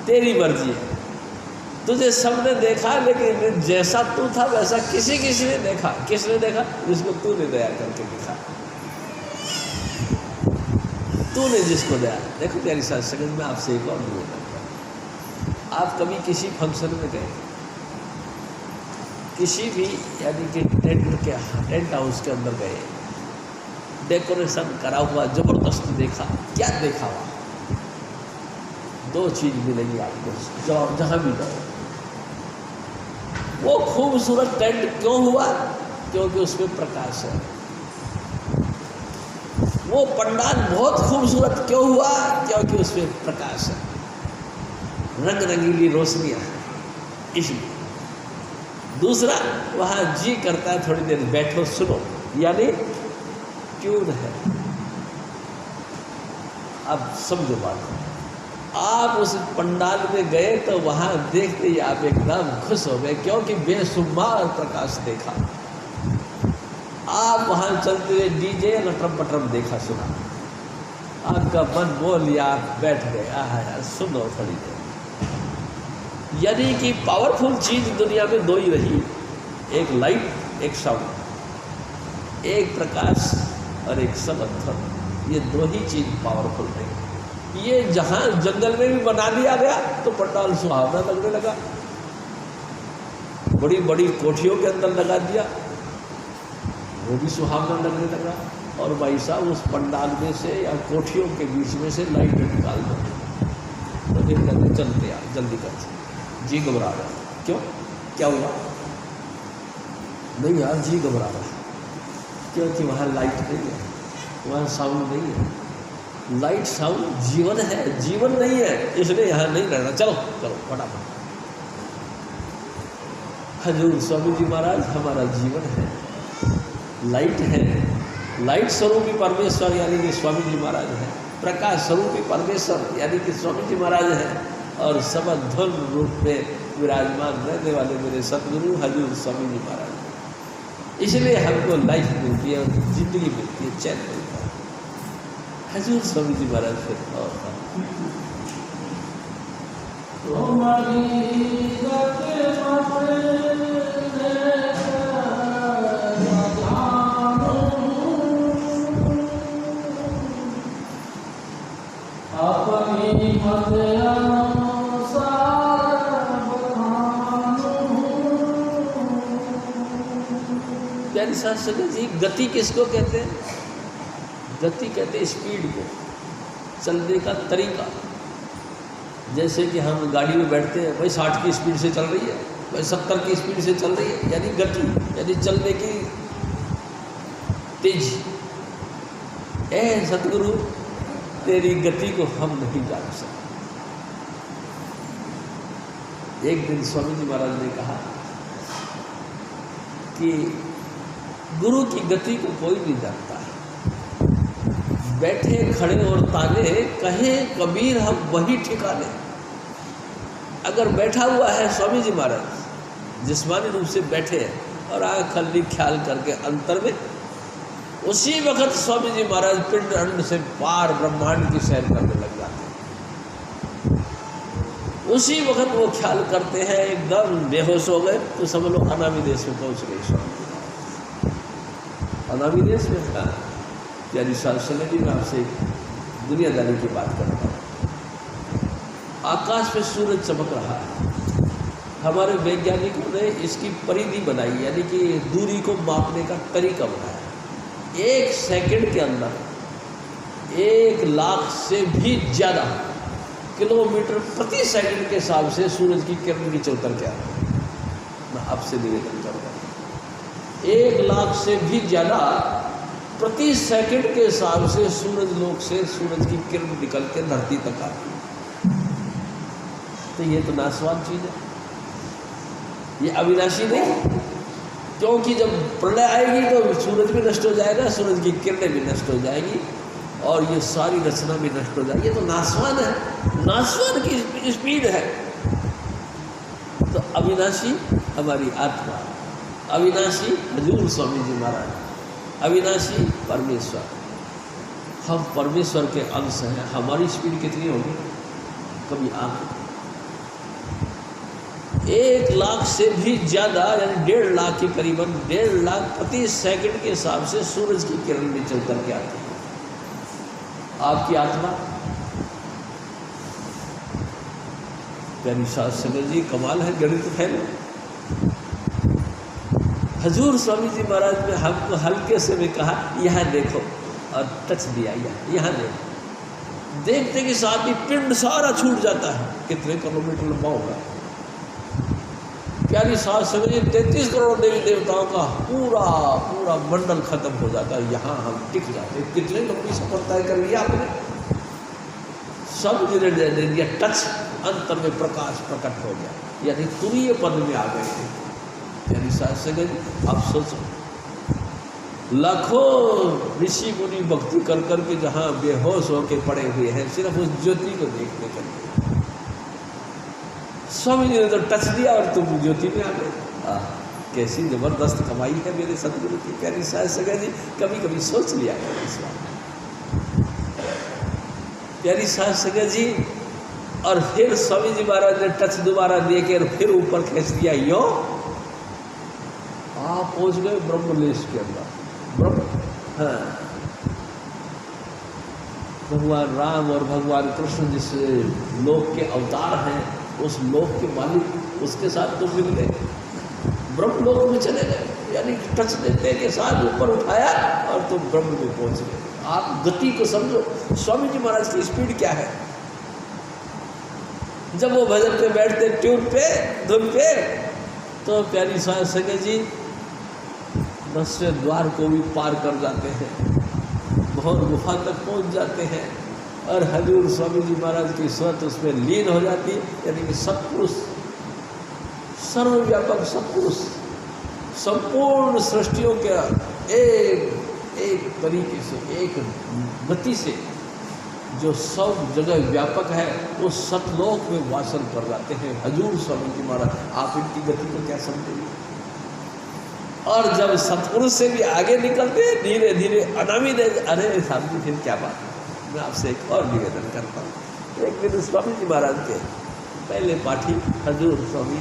तेरी मर्जी है, तुझे सबने देखा, लेकिन जैसा तू था वैसा किसी ने देखा। किसने देखा? जिसको तूने दया करके दिखा, तूने जिसको दया। देखो प्यारी साध संगत, मैं आपसे एक और निवेदन करता हूँ। आप कभी किसी फंक्शन में गए, किसी भी यानी कि टेंट हाउस के अंदर गए, डेकोरेशन करा हुआ जबरदस्त देखा, क्या देखा? हुआ दो चीज मिलेंगी आपको जहाँ भी जाओ। वो खूबसूरत टेंट क्यों हुआ? क्योंकि उसमें प्रकाश है। वो पंडाल बहुत खूबसूरत क्यों हुआ? क्योंकि उसमें प्रकाश है, रंग रंगीली रोशनियाँ, इसलिए। दूसरा, वहाँ जी करता है थोड़ी देर बैठो सुनो, यानी ट्यून है। अब समझो बात, आप उस पंडाल में गए तो वहाँ देखते ही आप एकदम खुश हो गए, क्योंकि बेशुमार प्रकाश देखा। आप वहाँ चलते हुए डीजे रटरम पटरम देखा सुना, आपका मन मोह लिया, आप बैठ गए, आहा यार सुनो थोड़ी देर। यानी कि पावरफुल चीज दुनिया में दो ही रही, एक लाइट, एक साउंड, एक प्रकाश और एक समर्थन। ये दो ही चीज पावरफुल रही। ये जहाँ जंगल में भी बना दिया गया तो पंडाल सुहावना लगने लगा, बड़ी बड़ी कोठियों के अंदर लगा दिया, वो भी सुहावना लगने लगा। और भाई साहब उस पंडाल में से या कोठियों के बीच में से लाइट निकाल दो फिर कहते चलते यार जल्दी कर, जी घबरा रहा है। क्यों, क्या हुआ? नहीं यार जी घबरा रहा है, क्योंकि वहाँ लाइट नहीं है, वहाँ साउंड नहीं है। लाइट साउंड जीवन है, जीवन नहीं है, इसलिए यहाँ नहीं रहना, चलो चलो फटाफट। हजूर स्वामी जी महाराज हमारा जीवन है, लाइट है, लाइट स्वरूपी परमेश्वर यानी कि स्वामी जी महाराज है, प्रकाश स्वरूपी परमेश्वर यानी कि स्वामी जी महाराज है, और समध्वन रूप में विराजमान रहने वाले मेरे सतगुरु हजूर स्वामी जी महाराज। इसलिए हमको लाइफ मिलती है और जिंदगी मिलती है, चैन मिलता है। हजूर स्वामी जी महाराज फिर और संत जी गति किसको कहते हैं? गति कहते हैं स्पीड को, चलने का तरीका। जैसे कि हम गाड़ी में बैठते हैं, भाई 60 की स्पीड से चल रही है, भाई 70 की स्पीड से चल रही है, यानी गति, यानी चलने की तेजी। ए सतगुरु तेरी गति को हम नहीं जान सकते। एक दिन स्वामी जी महाराज ने कहा कि गुरु की गति को कोई नहीं जानता है, बैठे खड़े और ताने कहे कबीर हम वही ठिकाने। अगर बैठा हुआ है स्वामी जी महाराज जिस्मानी रूप से बैठे हैं और आँख खल्ली ख्याल करके अंतर में, उसी वक्त स्वामी जी महाराज पिंड अंड से पार ब्रह्मांड की सैर करने लग जाते हैं। उसी वक्त वो ख्याल करते हैं, एकदम बेहोश हो गए तो सब लोग अनामी देश में पहुँच गए। स्वामी अनामी देश में था यानी साल जी में आपसे दुनियादारी की बात करता हूँ। आकाश में सूरज चमक रहा है, हमारे वैज्ञानिकों ने इसकी परिधि बनाई यानी कि दूरी को मापने का तरीका बनाया। 1 सेकंड के अंदर 1 लाख से भी ज़्यादा किलोमीटर प्रति सेकंड के हिसाब से सूरज की किरण नीचे उतर के आती है। मैं आपसे निवेदन करूँगा 1 लाख से भी ज़्यादा प्रति सेकंड के हिसाब से सूरज लोक से सूरज की किरण निकल के धरती तक आती है। तो ये तो नाशवान चीज़ है, ये अविनाशी नहीं, क्योंकि जब प्रलय आएगी तो सूरज भी नष्ट हो जाएगा, सूरज की किरणें भी नष्ट हो जाएगी और ये सारी रचना भी नष्ट हो जाएगी। ये तो नाशवान है, नाशवान की स्पीड है। तो अविनाशी हमारी आत्मा, अविनाशी हजूर स्वामी जी महाराज, अविनाशी परमेश्वर। हम परमेश्वर के अंश हैं। हमारी स्पीड कितनी होगी कभी आप 1 लाख से भी ज़्यादा यानी 1.5 लाख के करीबन 1.5 लाख प्रति सेकंड के हिसाब से सूरज की किरण नीचे उतर के आती है। आपकी आत्मा यानी शास्त्र जी कमाल है, गणित फैले। हजूर स्वामी जी महाराज ने हमको हल्के से भी कहा यहाँ देखो और टच दिया, यहाँ देखो। देखते कि साथ ही पिंड सारा छूट जाता है। कितने किलोमीटर लंबा होगा? प्यारी सात सवेरे 33 करोड़ देवी देवताओं का पूरा पूरा मंडल खत्म हो जाता है, यहाँ हम टिक जाते। कितने लंबी सफर तय कर लिया आपने, सब जिन्हें दे दिया टच, अंतर में प्रकाश प्रकट हो गया, यानी तुरीय पद में आ गए थे। यानी सात सवेरे आप सोचो लाखों ऋषि मुनि भक्ति कर करके जहाँ बेहोश होके पड़े हुए हैं सिर्फ उस ज्योति को देखने के लिए, स्वामी जी ने तो टच दिया और तुम ज्योति में आ गए। कैसी जबरदस्त कमाई है मेरे सतगुरु की। प्यारी सास सगा जी कभी कभी सोच लिया करें इस बात। प्यारी सास सगा जी और फिर स्वामी जी महाराज ने टच दोबारा दे के फिर ऊपर खींच दिया, यो आप पहुंच गए ब्रह्मलेश के अंदर। ब्रह्म, हाँ, भगवान राम और भगवान कृष्ण जिस लोक के अवतार हैं उस लोक के मालिक उसके साथ तो मिल गए, ब्रह्म लोक में चले गए। यानी टच देते के साथ ऊपर उठाया और तुम ब्रह्म में पहुंच गए। आप गति को समझो, स्वामी जी महाराज की स्पीड क्या है। जब वो भजन पे बैठते ट्यून पे धुन पे, तो प्यारी साध संगत जी 10वें द्वार को भी पार कर जाते हैं, बहुत गुफा तक पहुंच जाते हैं और हजूर स्वामी जी महाराज की स्वत उसमें लीन हो जाती है। यानी कि सत्पुरुष, सर्वव्यापक सत्पुरुष, संपूर्ण सृष्टियों के एक तरीके से, एक गति से जो सब जगह व्यापक है, वो सतलोक में वासन कर जाते हैं हजूर स्वामी जी महाराज। आप इनकी गति को क्या समझेंगे? और जब सतपुरुष से भी आगे निकलते हैं धीरे धीरे अनामी दे। अरे साहब जी, फिर क्या बात है, मैं आपसे एक और निवेदन करता हूँ। एक दिन स्वामी जी महाराज के पहले पाठी हजूर स्वामी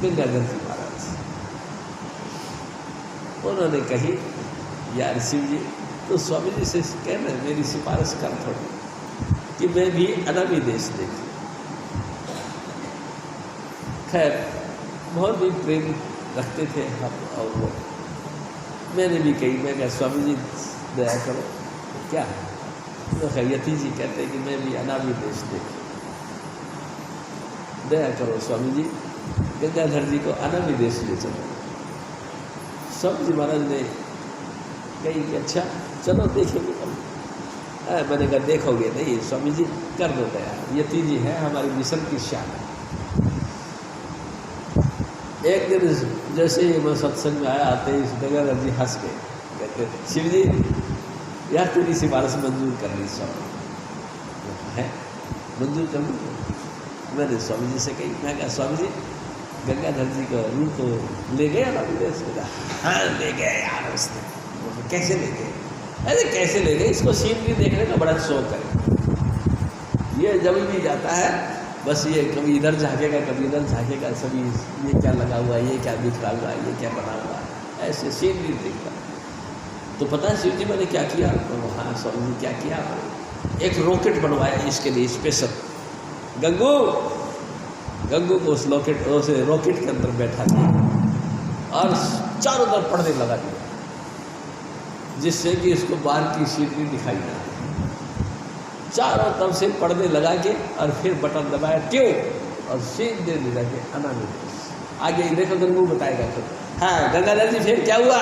गंगाधर जी महाराज, उन्होंने कही, यार शिव जी, तो स्वामी जी से कहना मेरी सिफारिश कर थोड़ी कि मैं भी अनामी देश देखूं। खैर बहुत भी प्रेम रखते थे हम और वो। मैंने भी कही, मैं क्या स्वामी जी दया करो, क्या तो यति जी कहते हैं कि मैं भी अनामी देश देखूं, दया करो स्वामी जी, गंगाधर जी को अनामी देश ले चलो। स्वामी जी महाराज ने कही कि अच्छा चलो देखेंगे हम। मैंने कहा देखोगे नहीं स्वामी जी, कर दो दया, यति जी है हमारी मिशन की शान। एक दिन जैसे ही मैं सत्संग में आया, आते ही गंगाधर जी हंस के कहते, शिव जी यार तेरी सिफारिश मंजूर कर ली स्वामी है, मंजूर कर ली। मैंने स्वामी जी से कही, मैं कहा स्वामी जी गंगाधर जी का रूह तो ले गया ना विदेश में? हाँ ले गया यार उसने। कैसे ले गए? अरे कैसे ले गए, इसको सीनरी देखने का बड़ा शौक है। ये जब भी जाता है बस ये कभी इधर झाँकेगा कभी इधर झाँकेगा, सभी ये क्या लगा हुआ है, ये क्या बिखरा हुआ है, ये क्या बना हुआ है, ऐसे सीनरी देखता। तो पता है शिव जी मैंने क्या किया? तो हाँ स्वामी जी क्या किया? एक रॉकेट बनवाया इसके लिए स्पेशल। गंगू को उस रॉकेट के अंदर बैठा दिया और चारों तरफ पर्दे लगा दिया, जिससे कि इसको बाहर की सीनरी दिखाई ना। चारों तरफ से पर्दे लगा के और फिर बटन दबाया ट्यू, और सीधे ले के अनामी देश। आगे देखो गंगू बताएगा खुद। हाँ गंगाधर जी फिर क्या हुआ?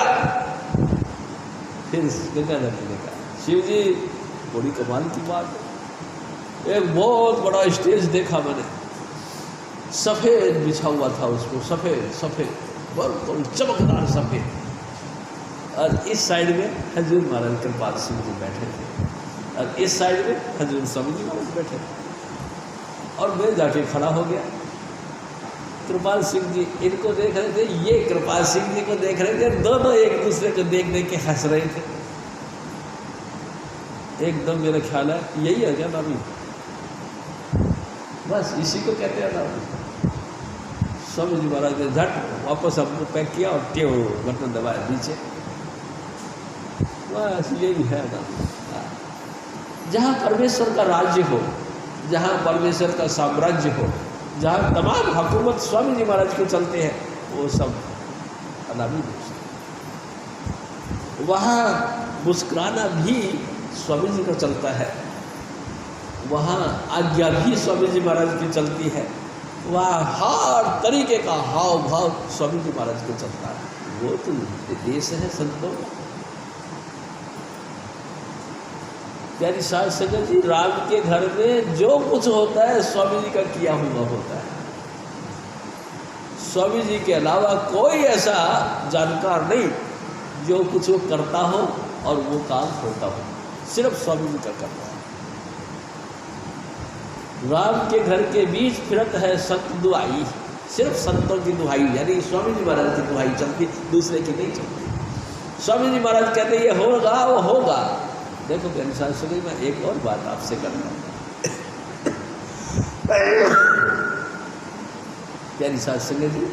फिर गंगाधर जी ने कहा, शिव जी बड़ी कमाल की बात है, एक बहुत बड़ा स्टेज देखा मैंने, सफ़ेद बिछा हुआ था उसको, सफ़ेद सफ़ेद बिल्कुल चमकदार सफ़ेद, और इस साइड में हजूर महाराज कृपाल सिंह जी बैठे थे और इस साइड में हजूर स्वामी जी महाराज बैठे थे। और मैं जाके खड़ा हो गया। कृपाल सिंह जी इनको देख रहे थे, ये कृपाल सिंह जी को देख रहे थे, दोनों एक दूसरे को देख देख के हंस रहे थे। एकदम मेरा ख्याल है यही है क्या नामी, बस इसी को कहते हैं नामी। स्वामी जी महाराज ने झट वापस हमको पैक किया और ट्यू बटन दबाया नीचे। बस यही है ना, जहाँ परमेश्वर का राज्य हो, जहाँ परमेश्वर का साम्राज्य हो, जहाँ तमाम हुकूमत स्वामी जी महाराज के चलते हैं, वो सब अनामी देश। वहाँ मुस्कुराना भी स्वामी जी का चलता है, वहाँ आज्ञा भी स्वामी जी महाराज की चलती है, वहाँ हर तरीके का हाव भाव स्वामी जी महाराज को चलता है। वो तो देश है संतों। प्यारी साध संगत जी, राम के घर में जो कुछ होता है स्वामी जी का किया हुआ होता है। स्वामी जी के अलावा कोई ऐसा जानकार नहीं जो कुछ वो करता हो और वो काम होता हो, सिर्फ स्वामी जी का करता है। राम के घर के बीच फिरत है संत दुआई, सिर्फ संतों की दुहाई, यानी स्वामी जी महाराज की दुहाई चलती, दूसरे की नहीं चलती। स्वामी जी महाराज कहते ये होगा वो होगा। देखो प्यारी साध संगत, मैं एक और बात आपसे करना प्यारी साध संगत जी,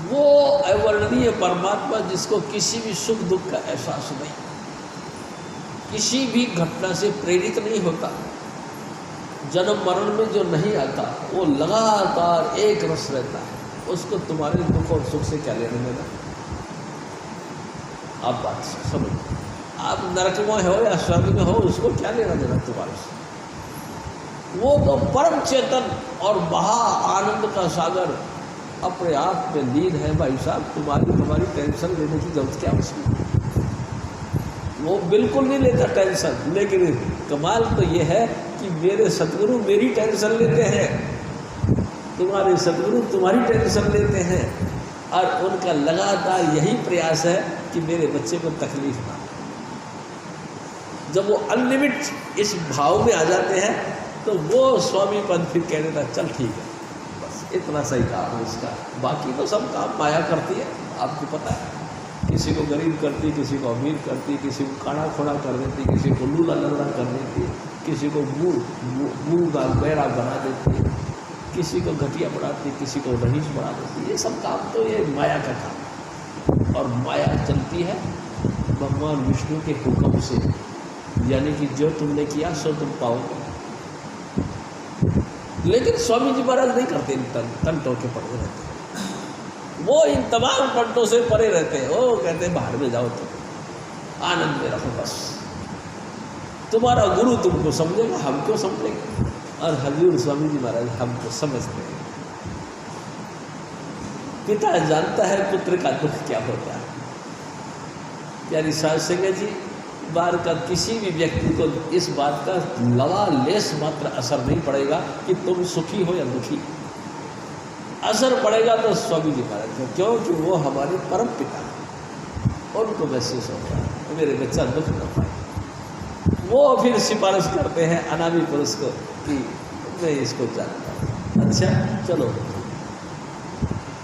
वो अवर्णनीय परमात्मा जिसको किसी भी सुख दुख का एहसास नहीं, किसी भी घटना से प्रेरित नहीं होता, जन्म मरण में जो नहीं आता, वो लगातार एक रस रहता है, उसको तुम्हारे दुख और सुख से क्या लेने देना? आप बात समझो, आप नरक में हो या स्वर्ग में हो, उसको क्या लेना देना तुम्हारे से? वो तो परम चेतन और महा आनंद का सागर अपने आप में लीन है। भाई साहब, तुम्हारी टेंशन लेने की जरूरत क्या उसमें? वो बिल्कुल नहीं लेता टेंशन। लेकिन कमाल तो ये है कि मेरे सतगुरु मेरी टेंशन लेते हैं, तुम्हारे सतगुरु तुम्हारी टेंशन लेते हैं, और उनका लगातार यही प्रयास है कि मेरे बच्चे को तकलीफ ना। जब वो अनलिमिट इस भाव में आ जाते हैं तो वो स्वामी पद फिर कह देता चल ठीक है, बस इतना सही काम है इसका, बाकी तो सब काम माया करती है। आपको पता है, किसी को गरीब करती, किसी को अमीर करती, किसी को काड़ा खोड़ा कर देती, किसी को लूला लंगड़ा कर देती, किसी को मुँह का बैरा बना देती, किसी को घटिया बनाती, किसी को रहीस बना देती। ये सब काम तो ये माया का काम, और माया चलती है भगवान विष्णु के हुक्म से, यानी कि जो तुमने किया सो तुम पाओगे। लेकिन स्वामी जी महाराज नहीं करते, इन तंटों के पड़े रहते, वो इन तमाम पंटों से परे रहते हैं। वो कहते हैं बाहर में जाओ, तुम आनंद में रहो, बस तुम्हारा गुरु तुमको समझेगा, हम क्यों समझेंगे। और हजूर स्वामी जी महाराज हमको समझते हैं। पिता जानता है पुत्र का दुख क्या होता है। प्यारी साध संगत जी, बार का किसी भी व्यक्ति को इस बात का लवालेस मात्र असर नहीं पड़ेगा कि तुम सुखी हो या दुखी। असर पड़ेगा तो स्वामी जी महाराज को, क्योंकि वो हमारे परम पिता हैं, उनको महसूस होता है मेरे बच्चा दुख न पाए। वो फिर सिफारिश करते हैं अनामी पुरुष को कि मैं इसको जानता हूँ, अच्छा चलो,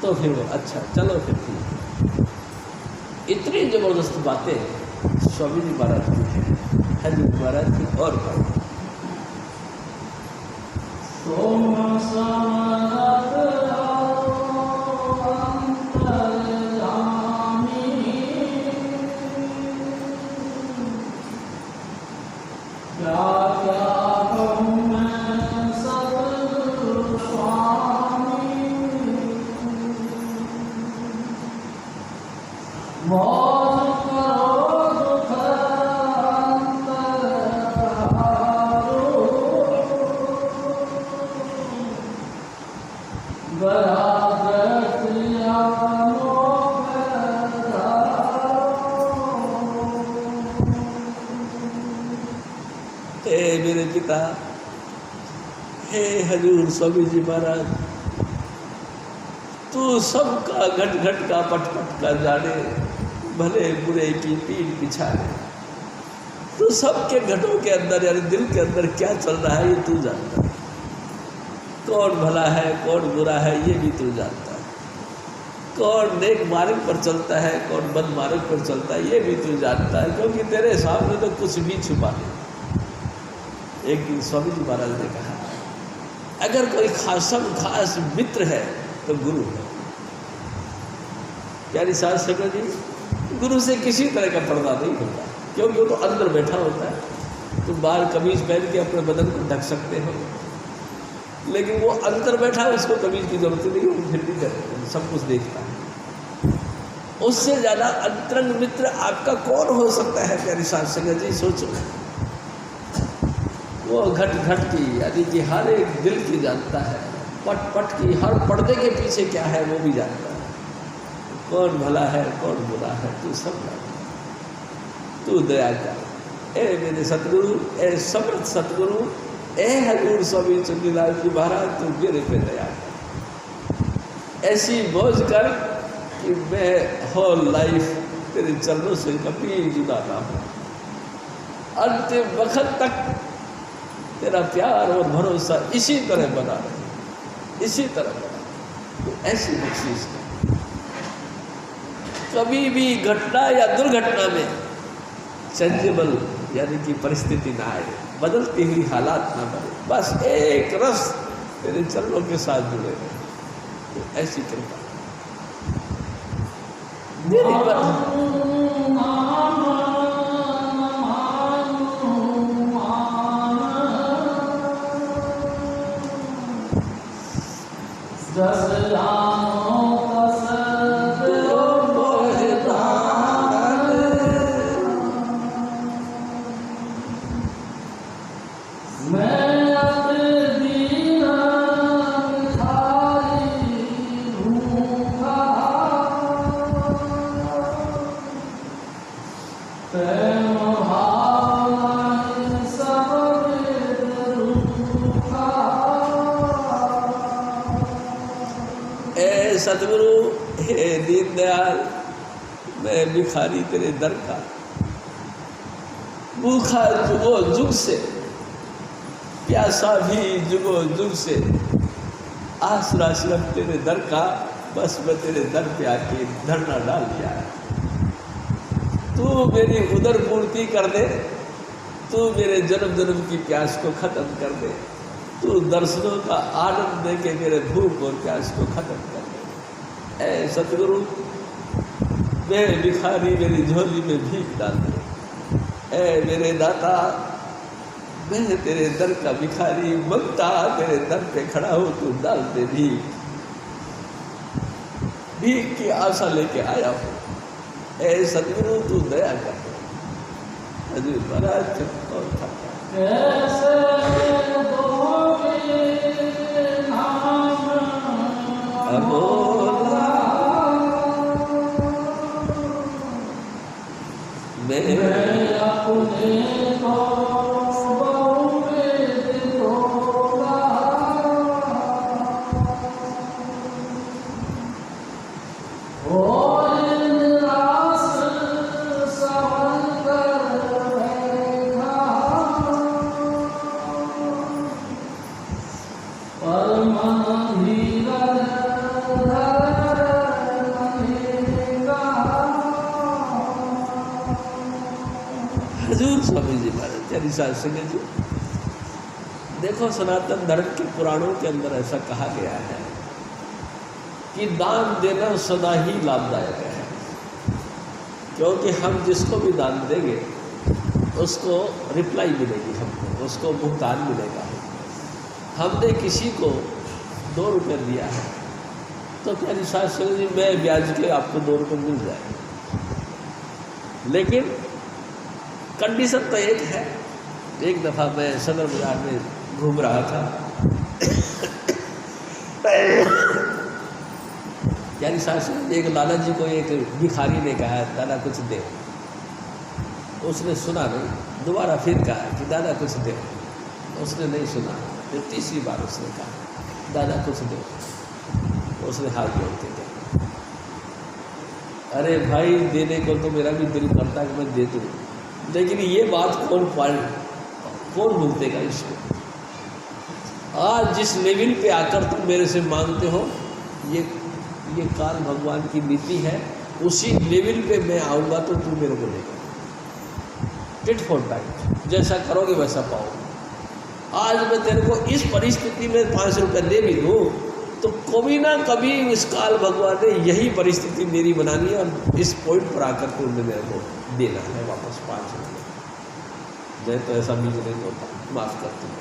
तो फिर वो अच्छा चलो फिर ठीक। इतनी जबरदस्त बातें स्वामी जी महाराज की है, हजूर महाराज की और बात। मेरे पिता, हे हजूर स्वामी जी महाराज, तू सबका घट घट का पट पट का जाने, भले बुरे की पीठ पिछाने। तू सबके घटों के अंदर यानी दिल के अंदर क्या चल रहा है ये तू जानता है। कौन भला है कौन बुरा है ये भी तू जानता है। कौन नेक मार्ग पर चलता है कौन बद मार्ग पर चलता है ये भी तू जानता है, क्योंकि तेरे सामने तो कुछ भी छुपा नहीं। एक दिन स्वामी जी महाराज ने कहा, अगर कोई खास मित्र है तो गुरु है। प्यारी साध संगत जी, गुरु से किसी तरह का पर्दा नहीं होता, क्योंकि वो तो अंदर बैठा होता है। तुम बाहर कमीज पहन के अपने बदन को ढक सकते हो, लेकिन वो अंदर बैठा है, उसको कमीज की जरूरत नहीं है, वो फिर भी सब कुछ देखता है। उससे ज़्यादा अंतरंग मित्र आपका कौन हो सकता है। प्यारी साध संगत जी, सोचो, वो घट घट की यानी कि हर एक दिल की जानता है, पट पट की हर पर्दे के पीछे क्या है वो भी जानता है। कौन भला है कौन बुरा है तू सब जानता है। तू दया कर ए मेरे सतगुरु, ए समर्थ सतगुरु, ए हजूर स्वामी चुन्नीलाल जी महाराज, तू मेरे पे दया कर। ऐसी मौज कर कि मैं होल लाइफ तेरे चरणों से कभी जुदा ना हो। अंतिम वक्त तक तेरा प्यार और भरोसा इसी तरह बना रहे, इसी तरह बना। तो ऐसी बख्शीश है, कभी भी घटना या दुर्घटना में चेंजेबल यानी कि परिस्थिति ना आए, बदलती हुई हालात ना बने, बस एक रस तेरे चरणों के साथ जुड़े रहे। तो ऐसी कृपा मेरी मैं सतगुरु, हे दीनदयाल, मैं भिखारी तेरे दर का, भूखा जुगो जुग से, प्यासा भी जुगो जुग से, आसरा सिर्फ तेरे दर का, बस मैं तेरे दर पे आके धरना डाल दिया है। तू मेरी उदर पूर्ति कर दे, तू मेरे जन्म जन्म की प्यास को खत्म कर दे, तू दर्शनों का आनंद दे के मेरे भूख और प्यास को खत्म कर दे। ऐ सतगुरु, मैं भिखारी, मेरी झोली में भीख डाल दे। ऐ मेरे दाता, मैं तेरे दर का भिखारी, मंगता तेरे दर पे खड़ा हो, तू डाल दे भीख। भीख की आशा लेके आया हूँ, ऐ सतगुरु तू दया कर। हजूर महाराज और कैसे दोगे नाम अबोला, मैं अपने को हजूर स्वामी जी महाराज चरिसार सिंह जी। देखो, सनातन धर्म के पुराणों के अंदर ऐसा कहा गया है कि दान देना सदा ही लाभदायक है, क्योंकि हम जिसको भी दान देंगे उसको रिप्लाई मिलेगी, हमको उसको भुगतान मिलेगा। हमने किसी को 2 रुपये दिया है तो क्या निशान सिंह जी मैं ब्याज के आपको 2 रुपये मिल जाए, लेकिन कंडीशन तो एक है। एक दफ़ा मैं सदर बाजार में घूम रहा था, यानी शासन एक लाला जी को एक भिखारी ने कहा दादा कुछ दे। उसने सुना नहीं, दोबारा फिर कहा कि दादा कुछ दे। उसने नहीं सुना, फिर तीसरी बार उसने कहा दादा कुछ दे। उसने हाथ जोड़ के दिया। अरे भाई, देने को तो मेरा भी दिल करता है कि मैं दे दूँ, लेकिन ये बात कौन भुगतेगा इसको। आज जिस लेवल पे आकर तुम मेरे से मांगते हो, ये काल भगवान की नीति है। उसी लेवल पे मैं आऊँगा तो तू मेरे को लेगा। टिट फॉर टाइट, जैसा करोगे वैसा पाओगे। आज मैं तेरे को इस परिस्थिति में 5 रुपये दे भी दूँ तो कभी ना कभी इस काल भगवान ने यही परिस्थिति मेरी बनानी है और इस पॉइंट पर आकर के उन्हें मेरे को देना है वापस 5 रुपये। जय तो ऐसा बीज नहीं होता, माफ करते हैं।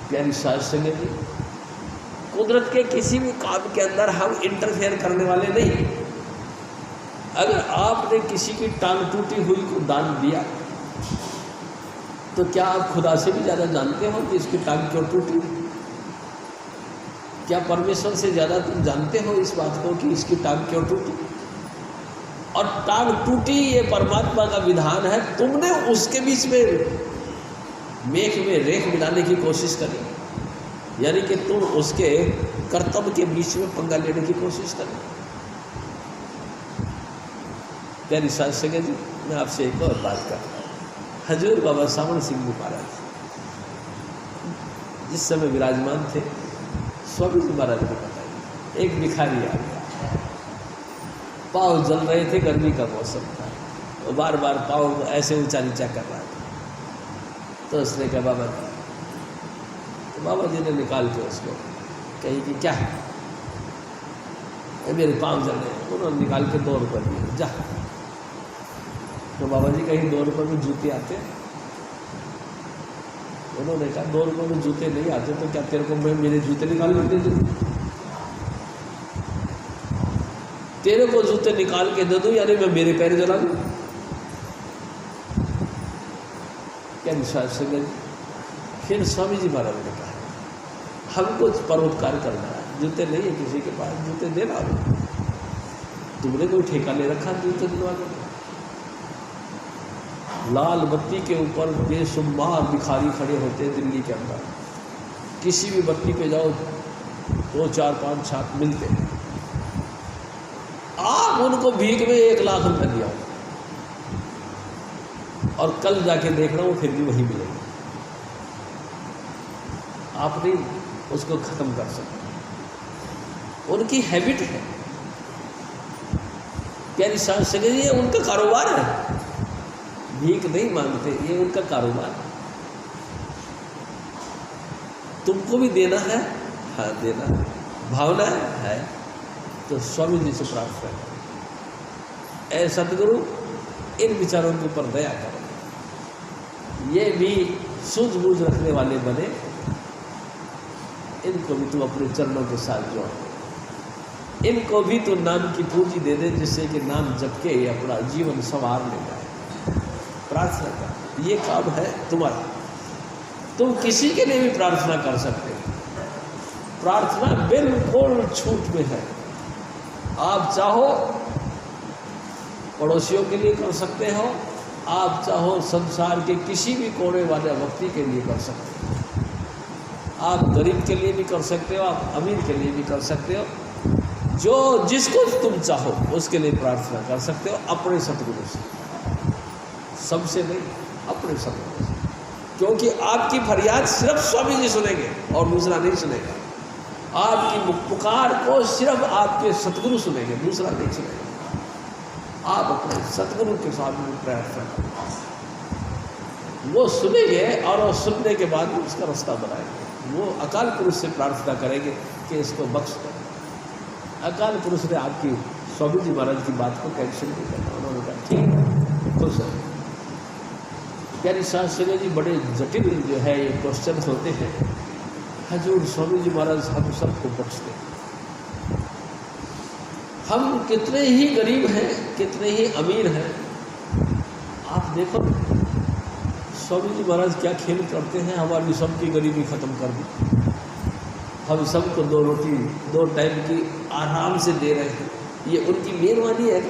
प्यारी साध संगत जी, कुदरत के किसी भी काम के अंदर हम इंटरफेयर करने वाले नहीं। अगर आपने किसी की टांग टूटी हुई को दान दिया तो क्या आप खुदा से भी ज़्यादा जानते हो कि इसकी टांग क्यों टूटी? क्या परमेश्वर से ज़्यादा तुम जानते हो इस बात को कि इसकी टांग क्यों टूटी? और टांग टूटी ये परमात्मा का विधान है, तुमने उसके बीच में मेख में रेख मिलाने की कोशिश करी, यानी कि तुम उसके कर्तव्य के बीच में पंगा लेने की कोशिश करी। प्यारी साध संगत जी, मैं आपसे एक और बात करता हूँ। हजूर बाबा सावण सिंह जी महाराज जिस समय विराजमान थे, स्वामी जी महाराज को बताइए, एक भिखारी आ गया, पाँव जल रहे थे, गर्मी का मौसम था, तो बार बार पाँव ऐसे ऊंचा नीचा कर रहा था। तो उसने कहा बाबा जी, तो बाबा जी ने निकाल के उसको कही कि क्या है, मेरे पाँव जल रहे हैं। उन्होंने निकाल के 2 रुपये दिए, जा। तो बाबा जी कहीं 2 रुपये में जूते आते? उन्होंने कहा 2 रुपये में जूते नहीं आते तो क्या तेरे को मैं मेरे जूते निकाल के दे दूँ? तेरे को जूते निकाल के दे दूँ यानी मैं मेरे पैर जला दूँ? क्या निशान संगत? फिर स्वामी जी महाराज ने कहा हमको परोपकार करना है, जूते नहीं है किसी के पास, जूते देना हो। तुमने कोई ठेका ले रखा जूते दिलवाने का? लाल बत्ती के ऊपर बेशुमार भिखारी खड़े होते हैं दिल्ली के अंदर। किसी भी बत्ती पे जाओ 2 4 5 छात्र मिलते हैं, आप उनको भीख में 1 लाख रुपए दिया और कल जाके देखना वो फिर भी वही मिलेगा। आप नहीं उसको खत्म कर सकते, उनकी हैबिट है। प्यारी सांस से ये उनका कारोबार है, भीख नहीं मांगते, ये उनका कारोबार है। तुमको भी देना है, हाँ देना है, भावना है तो स्वामी जी से प्रार्थना करो, ऐ सदगुरु इन विचारों के ऊपर दया करो, ये भी सूझबूझ रखने वाले बने, इनको भी तुम अपने चरणों के साथ जोड़, इनको भी तो नाम की पूंजी दे दे, जिससे कि नाम जप के अपना जीवन संवार ले जाए। प्रार्थना कर, ये काम है तुम्हारा। तुम किसी के लिए भी प्रार्थना कर सकते हो, प्रार्थना बिल्कुल छूट में है। आप चाहो पड़ोसियों के लिए कर सकते हो, आप चाहो संसार के किसी भी कोने वाले व्यक्ति के लिए कर सकते हो, आप गरीब के लिए भी कर सकते हो, आप अमीर के लिए भी कर सकते हो, जो जिसको तुम चाहो उसके लिए प्रार्थना कर सकते हो, अपने सतगुरु से, सबसे नहीं, अपने सतगुरु से। क्योंकि आपकी फरियाद सिर्फ स्वामी जी सुनेंगे और दूसरा नहीं सुनेगा। आपकी पुकार को सिर्फ आपके सतगुरु सुनेंगे, दूसरा नहीं सुनेगा। आप अपने सतगुरु के साथ में प्रार्थना करें, वो सुनेंगे और वो सुनने के बाद उसका रास्ता बनाएंगे। वो अकाल पुरुष से प्रार्थना करेंगे कि इसको बख्श करें। अकाल पुरुष ने आपकी स्वामी जी महाराज की बात को कैंसिल नहीं करना, उन्होंने कहा ठीक है, खुश है। प्यारी सांस जी, बड़े जटिल जो है ये क्वेश्चन होते हैं। हजूर स्वामी जी महाराज हम सबको बख्शते, हम कितने ही गरीब हैं, कितने ही अमीर हैं, आप देखो स्वामी जी महाराज क्या खेल करते हैं, हमारी सबकी गरीबी खत्म कर दी, हम सबको 2 रोटी 2 टाइम की आराम से दे रहे हैं, ये उनकी मेहरबानी है।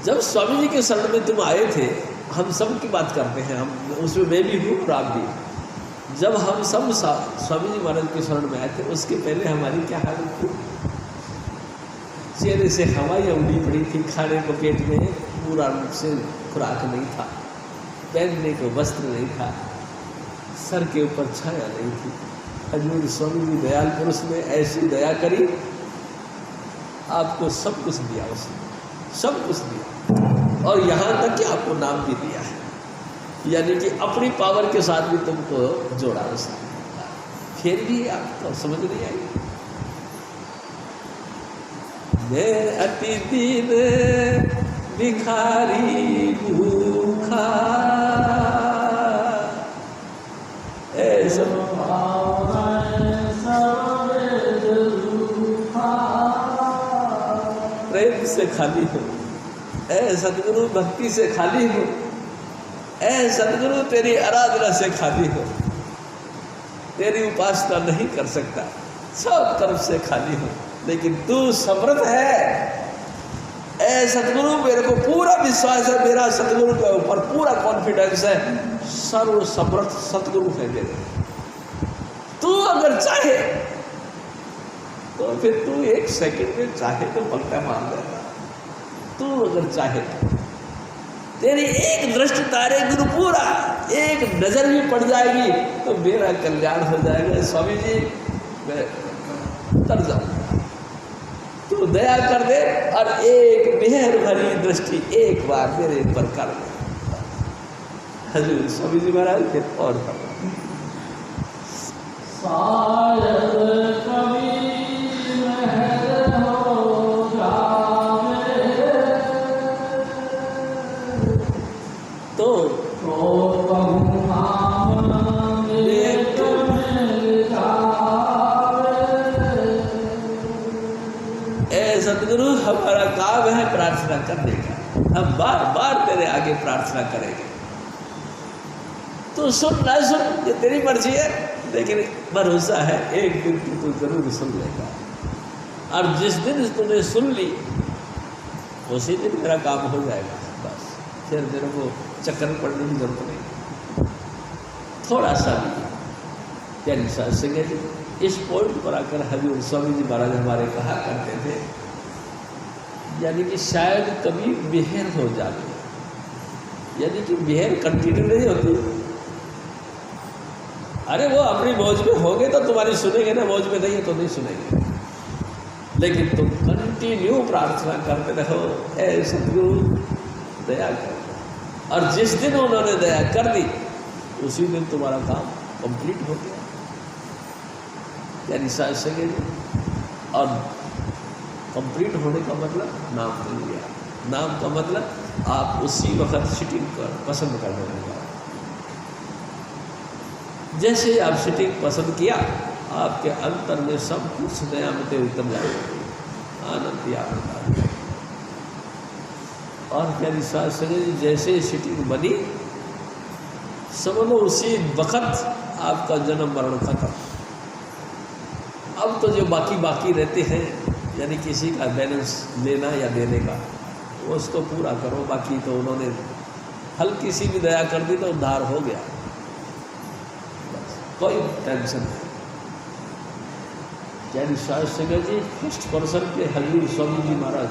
जब स्वामी जी के शरण में तुम आए थे, हम सब की बात करते हैं, हम उसमें मैं भी हूँ और आप भी। जब हम सब स्वामी जी महाराज के शरण में आए थे, उसके पहले हमारी क्या हालत थी, चेहरे से हवाई उड़ी पड़ी थी, खाने को पेट में पूरा रूप से खुराक नहीं था, पहनने को वस्त्र नहीं था, सर के ऊपर छाया नहीं थी। हजूर स्वामी जी दयाल पुरुष ने ऐसी दया करी, आपको सब कुछ दिया, उसने सब कुछ दिया, और यहाँ तक कि आपको naam भी दिया है, यानी कि अपनी पावर के साथ भी तुमको जोड़ा उसने, फिर भी आपको समझ नहीं आई। मैं अति दीन भिखारी भूखा, ऐसा प्रेम से खाली हो, ऐ सतगुरु भक्ति से खाली हो, ऐ सतगुरु तेरी आराधना से खाली हो, तेरी उपासना नहीं कर सकता, सब तरफ से खाली हो, लेकिन तू समर्थ है। ऐ सतगुरु मेरे को पूरा विश्वास है, मेरा सतगुरु के ऊपर पूरा कॉन्फिडेंस है, सर्व समर्थ सतगुरु है मेरे। तू अगर चाहे तो फिर तू 1 सेकंड में चाहे तो पलटा मार देगा, तू अगर चाहे तेरी एक दृष्टि तारे गुरु पूरा, एक नजर भी पड़ जाएगी तो मेरा कल्याण हो जाएगा। स्वामी जी मैं उतर जाऊंगा, तू दया कर दे और एक मेहर भरी दृष्टि एक बार मेरे ऊपर कर दे। हजूर स्वामी जी महाराज फिर और कर सतगुरु हमारा काम है प्रार्थना करने का, हम बार बार तेरे आगे प्रार्थना करेंगे, तो सुन ना सुन ये तेरी मर्जी है, लेकिन भरोसा है एक दिन तू जरूर सुन लेगा। और जिस दिन तूने सुन ली उसी दिन मेरा काम हो जाएगा, बस फिर मेरे को चक्कर पड़ने की जरूरत नहीं। थोड़ा सा भी प्यारी सांस से इस पॉइंट पर आकर हजूर स्वामी जी महाराज हमारे कहा करते थे, यानी कि शायद कभी मेहर हो जाती, यानी कि मेहर कंटिन्यू नहीं होती। अरे वो अपनी मौज में होंगे तो तुम्हारी सुनेंगे ना, मौज में नहीं है तो नहीं सुनेंगे, लेकिन तुम कंटिन्यू प्रार्थना करते रहो, ऐ सतगुरु दया कर। और जिस दिन उन्होंने दया कर दी उसी दिन तुम्हारा काम कंप्लीट हो गया, यानी साथ सके जी। और कंप्लीट होने का मतलब नाम मिल गया। नाम का मतलब आप उसी वक्त सिटिंग कर पसंद करने लगे। जैसे ही आप सिटिंग पसंद किया, आपके अंतर में सब कुछ नियामतें उतर जाएंगी, आनंद आनंद आ गया। और क्या विश्वास सके जी, जैसे ही सिटिंग बनी समझ लो उसी वक्त आपका जन्म मरण खत्म। अब तो जो बाकी रहते हैं, यानी किसी का बैलेंस लेना या देने का, उसको पूरा करो। बाकी तो उन्होंने हल्की सी भी दया कर दी तो उद्धार हो गया, बस कोई टेंशन नहीं। क्या विश्वास सके जी, फर्स्ट पर्सन के हजूर स्वामी जी महाराज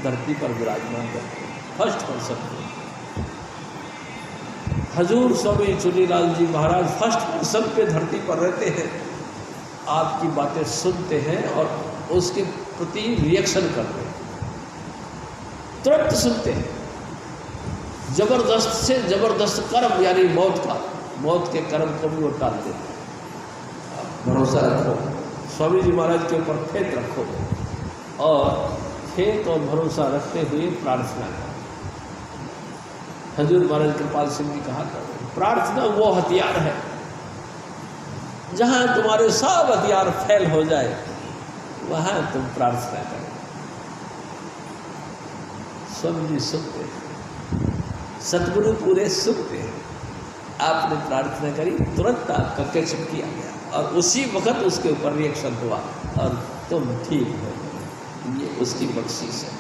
धरती पर विराजमान करते, फर्स्ट पर्सन के हजूर स्वामी चुनीलाल जी महाराज फर्स्ट पर्सन पे धरती पर रहते हैं, आपकी बातें सुनते हैं और उसके प्रति रिएक्शन करते हैं, तुरंत सुनते हैं। जबरदस्त से जबरदस्त कर्म, यानी मौत के कर्म को भी वो टाल देते हैं। भरोसा रखो, स्वामी जी महाराज के ऊपर फेथ रखो और फेथ और भरोसा रखते हुए प्रार्थना करो। हजूर महाराज कृपाल सिंह जी कहा करते, प्रार्थना वो हथियार है जहाँ तुम्हारे सब हथियार फेल हो जाए, वहाँ तुम प्रार्थना करो। स्वामी जी सुनते हैं, सतगुरु पूरे सुनते हैं। आपने प्रार्थना करी, तुरंत आपका कैचअप किया गया और उसी वक्त उसके ऊपर रिएक्शन हुआ और तुम ठीक हो गए। ये उसकी बख्शीश है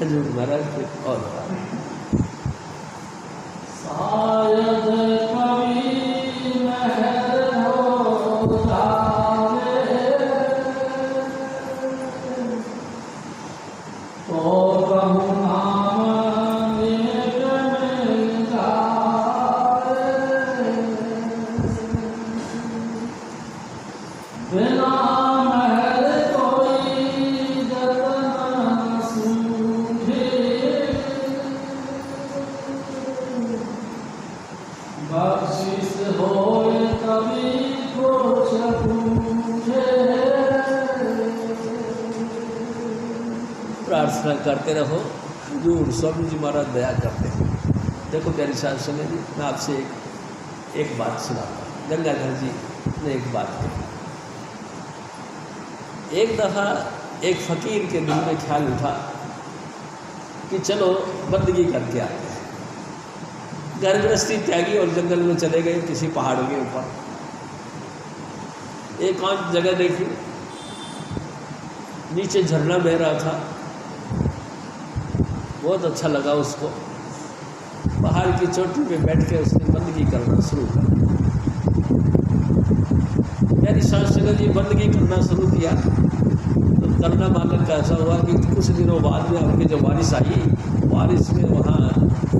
हजूर महाराज के। और शायद कभी महर हो जावे तो कहूँ नाम एक मिल जाए, बिना महर कोई जतन सूझे, बख्शिश होए कभी कुछ पूछे। प्रार्थना करते रहो, हजूर स्वामी जी महाराज दया करते हैं। देखो प्यारी साहब सुने जी, मैं आपसे एक बात सुनाता हूँ। गंगाधर जी ने एक बात कही। एक दफ़ा एक फ़कीर के दिल में ख्याल उठा कि चलो बंदगी करके आते हैं। घर गृहस्थी त्यागी और जंगल में चले गए किसी पहाड़ के ऊपर। एक आध जगह देखी, नीचे झरना बह रहा था, बहुत अच्छा लगा उसको। पहाड़ की चोटी पे बैठ के उसने बंदगी करना शुरू कर दिया। यानी शास्त्री जी बंदगी करना शुरू किया तो करना मालक का ऐसा हुआ कि कुछ दिनों बाद में उनकी जो बारिश आई, बारिश में वहाँ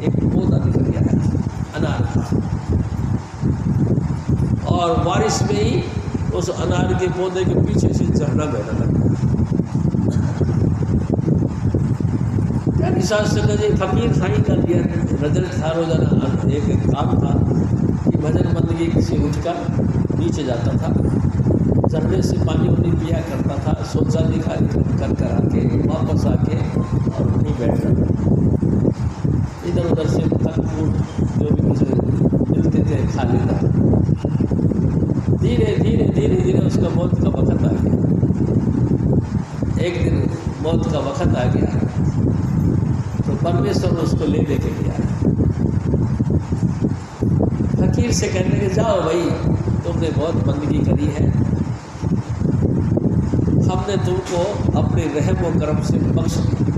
एक पौधा निकल गया, अनार था, और बारिश में ही उस अनार के पौधे के पीछे से झरना बहने लगा। शास्त्र जी फकीर साईं का दिया रिजल्ट था। रोजाना एक काम था कि भजन बंदगी से उठकर नीचे जाता था, झरने से पानी उनी पिया करता था, सोचा लिखा कर आके वापस आके और वहीं बैठ जाता, इधर उधर से फल फूल जो भी मुझे मिलते थे खा लेता। धीरे धीरे धीरे धीरे उसका मौत का वक्त आ गया। एक दिन मौत का वक्त आ गया तो परमेश्वर उसको ले के गया। फकीर से कहने के जाओ भाई, तुमने बहुत बंदगी करी है, हमने तुमको अपने रहम व करम से बख्श दिया।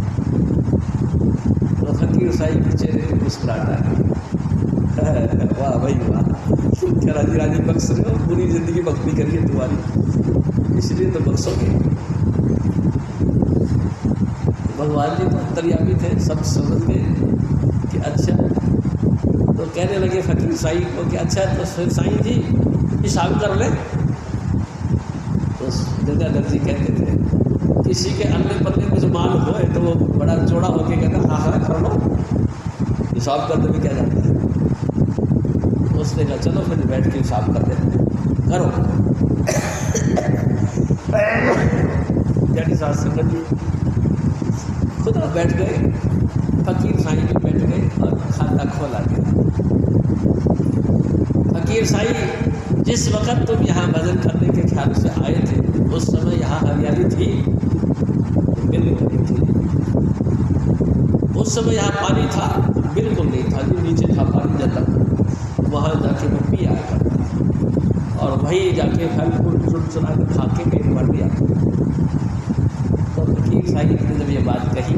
तो फकीर साईं के चेहरे पर मुस्कुराहट आ गई। वाह भाई वाह, क्या राजी राजी बख्श रहे हो, पूरी जिंदगी भक्ति करिए तुम्हारी, इसलिए तो बख्शोगे। भगवान जी तो अंतर्यामी थे, सब समझ गए कि अच्छा। तो कहने लगे फकीर साईं को कि अच्छा तो फिर साईं जी हिसाब कर ले। तो गंगाधर जी कहते थे किसी के अन्य पल्ले कुछ माल हो तो वो बड़ा चौड़ा होके कहता हाँ हाँ कर लो, हिसाब करने में क्या जाता है। उसने कहा चलो फिर बैठ के हिसाब कर देते करो। जड़ी साथ संगत जी खुदा बैठ गए, फकीर साईं भी बैठ गए और खाता खोला गया। फकीर साईं जिस वक़्त तुम यहाँ भजन करने के ख्याल से आए थे उस समय यहाँ हरियाली थी? बिल्कुल नहीं थी। उस समय यहाँ पानी था? बिल्कुल नहीं था। जो नीचे था पानी जाता वहाँ जाके मैं पी आया करता और वहीं जाके फल फूल चुरा के खा के पेट भर दिया। तो फकीर साईं ने जब ये बात कही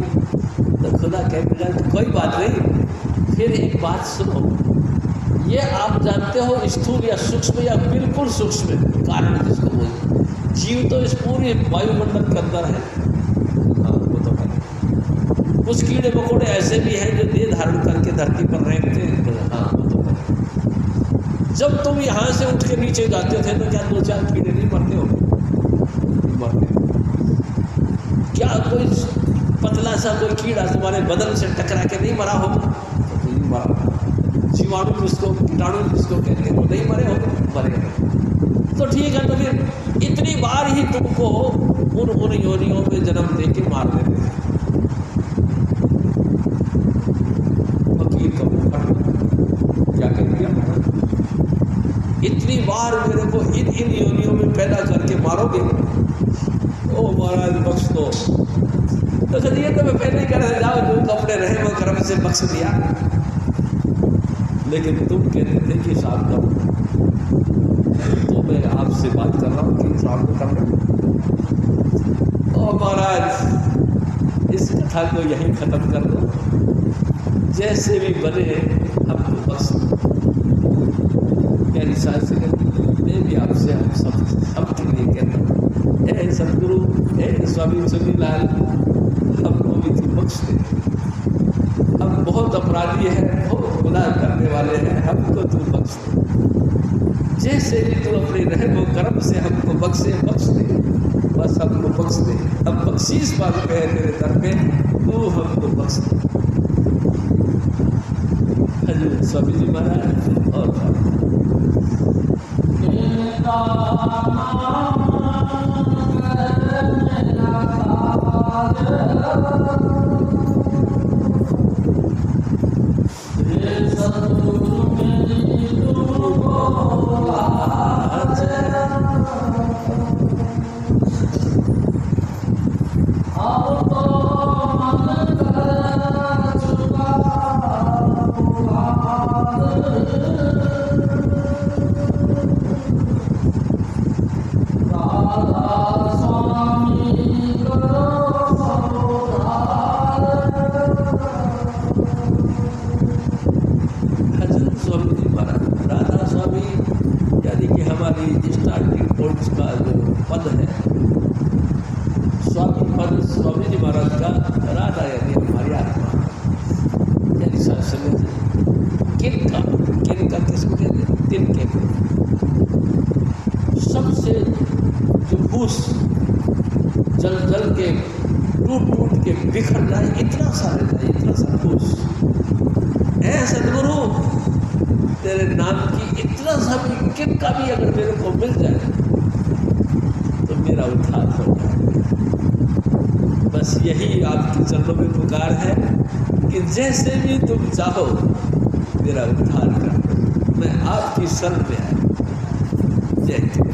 तो खुदा कहने लगा कि कोई बात नहीं, फिर एक बात सुनो, ये आप जानते हो स्थूल या सूक्ष्म या बिल्कुल सूक्ष्म कारण जिसको बोलते, जीव तो इस पूरे वायुमंडल के अंदर है। हाँ वो तो है। कुछ कीड़े मकोड़े ऐसे भी हैं जो देह धारण करके धरती पर रहते हैं। हाँ वो तो है। जब तुम यहाँ से उठ के नीचे जाते थे तो क्या 2-4 कीड़े नहीं मरते हो? मरते। क्या कोई पतला सा कोई कीड़ा तुम्हारे बदन से टकरा के नहीं मरा होगा? तो नहीं मरा। जीवाणु जिसको कीटाणु जिसको कहते हैं वो नहीं मरे होंगे? मरे। तो ठीक है, तो फिर इतनी बार ही तुमको उन योनियों में जन्म दे के मार देते हैं। फकीर का मुंह फट क्या कर दिया? इतनी बार मेरे को इन योनियों में पैदा करके मारोगे? ओ महाराज बख्श दो। तो चलिए तो मैं पहले ही कह रहा जाओ, जो कपड़े रहे वो कर्म से बख्श दिया, लेकिन तुम कहते थे कि हिसाब करो। तो मैं आपसे बात कर रहा हूँ कि हिसाब तो कर लो। ओ महाराज इस कथा को यहीं ख़त्म कर दो, जैसे भी बने हमको बख्श दो। मेरी साथ से मैं भी आपसे हम सबके लिए कहता हूँ, ए सदगुरु, ए स्वामी चुनीलाल, हमको भी तू बख्श दे। हम बहुत अपराधी हैं, बहुत गुनाह करने वाले हैं, हमको तू बख्श दे। जैसे भी तू अपने रहम कर्म से हमको बख्श दे, बस हमको बख्श दे। हम बख्शीश मांगते हैं तेरे दर पे, तू हमको बख्श दे। हजूर स्वामी जी महाराज और जल के टूट के बिखर जाए, इतना सा खुश है सदगुरु। तेरे नाम की इतना सा भी किनका भी अगर मेरे को मिल जाए तो मेरा उद्धार हो जाए। बस यही आपकी चरणों में पुकार है कि जैसे भी तुम चाहो मेरा उद्धार कर, मैं आपकी शरण में आया। जय जय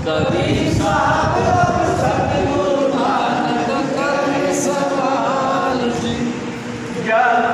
कभी सवाल जी ज्ञान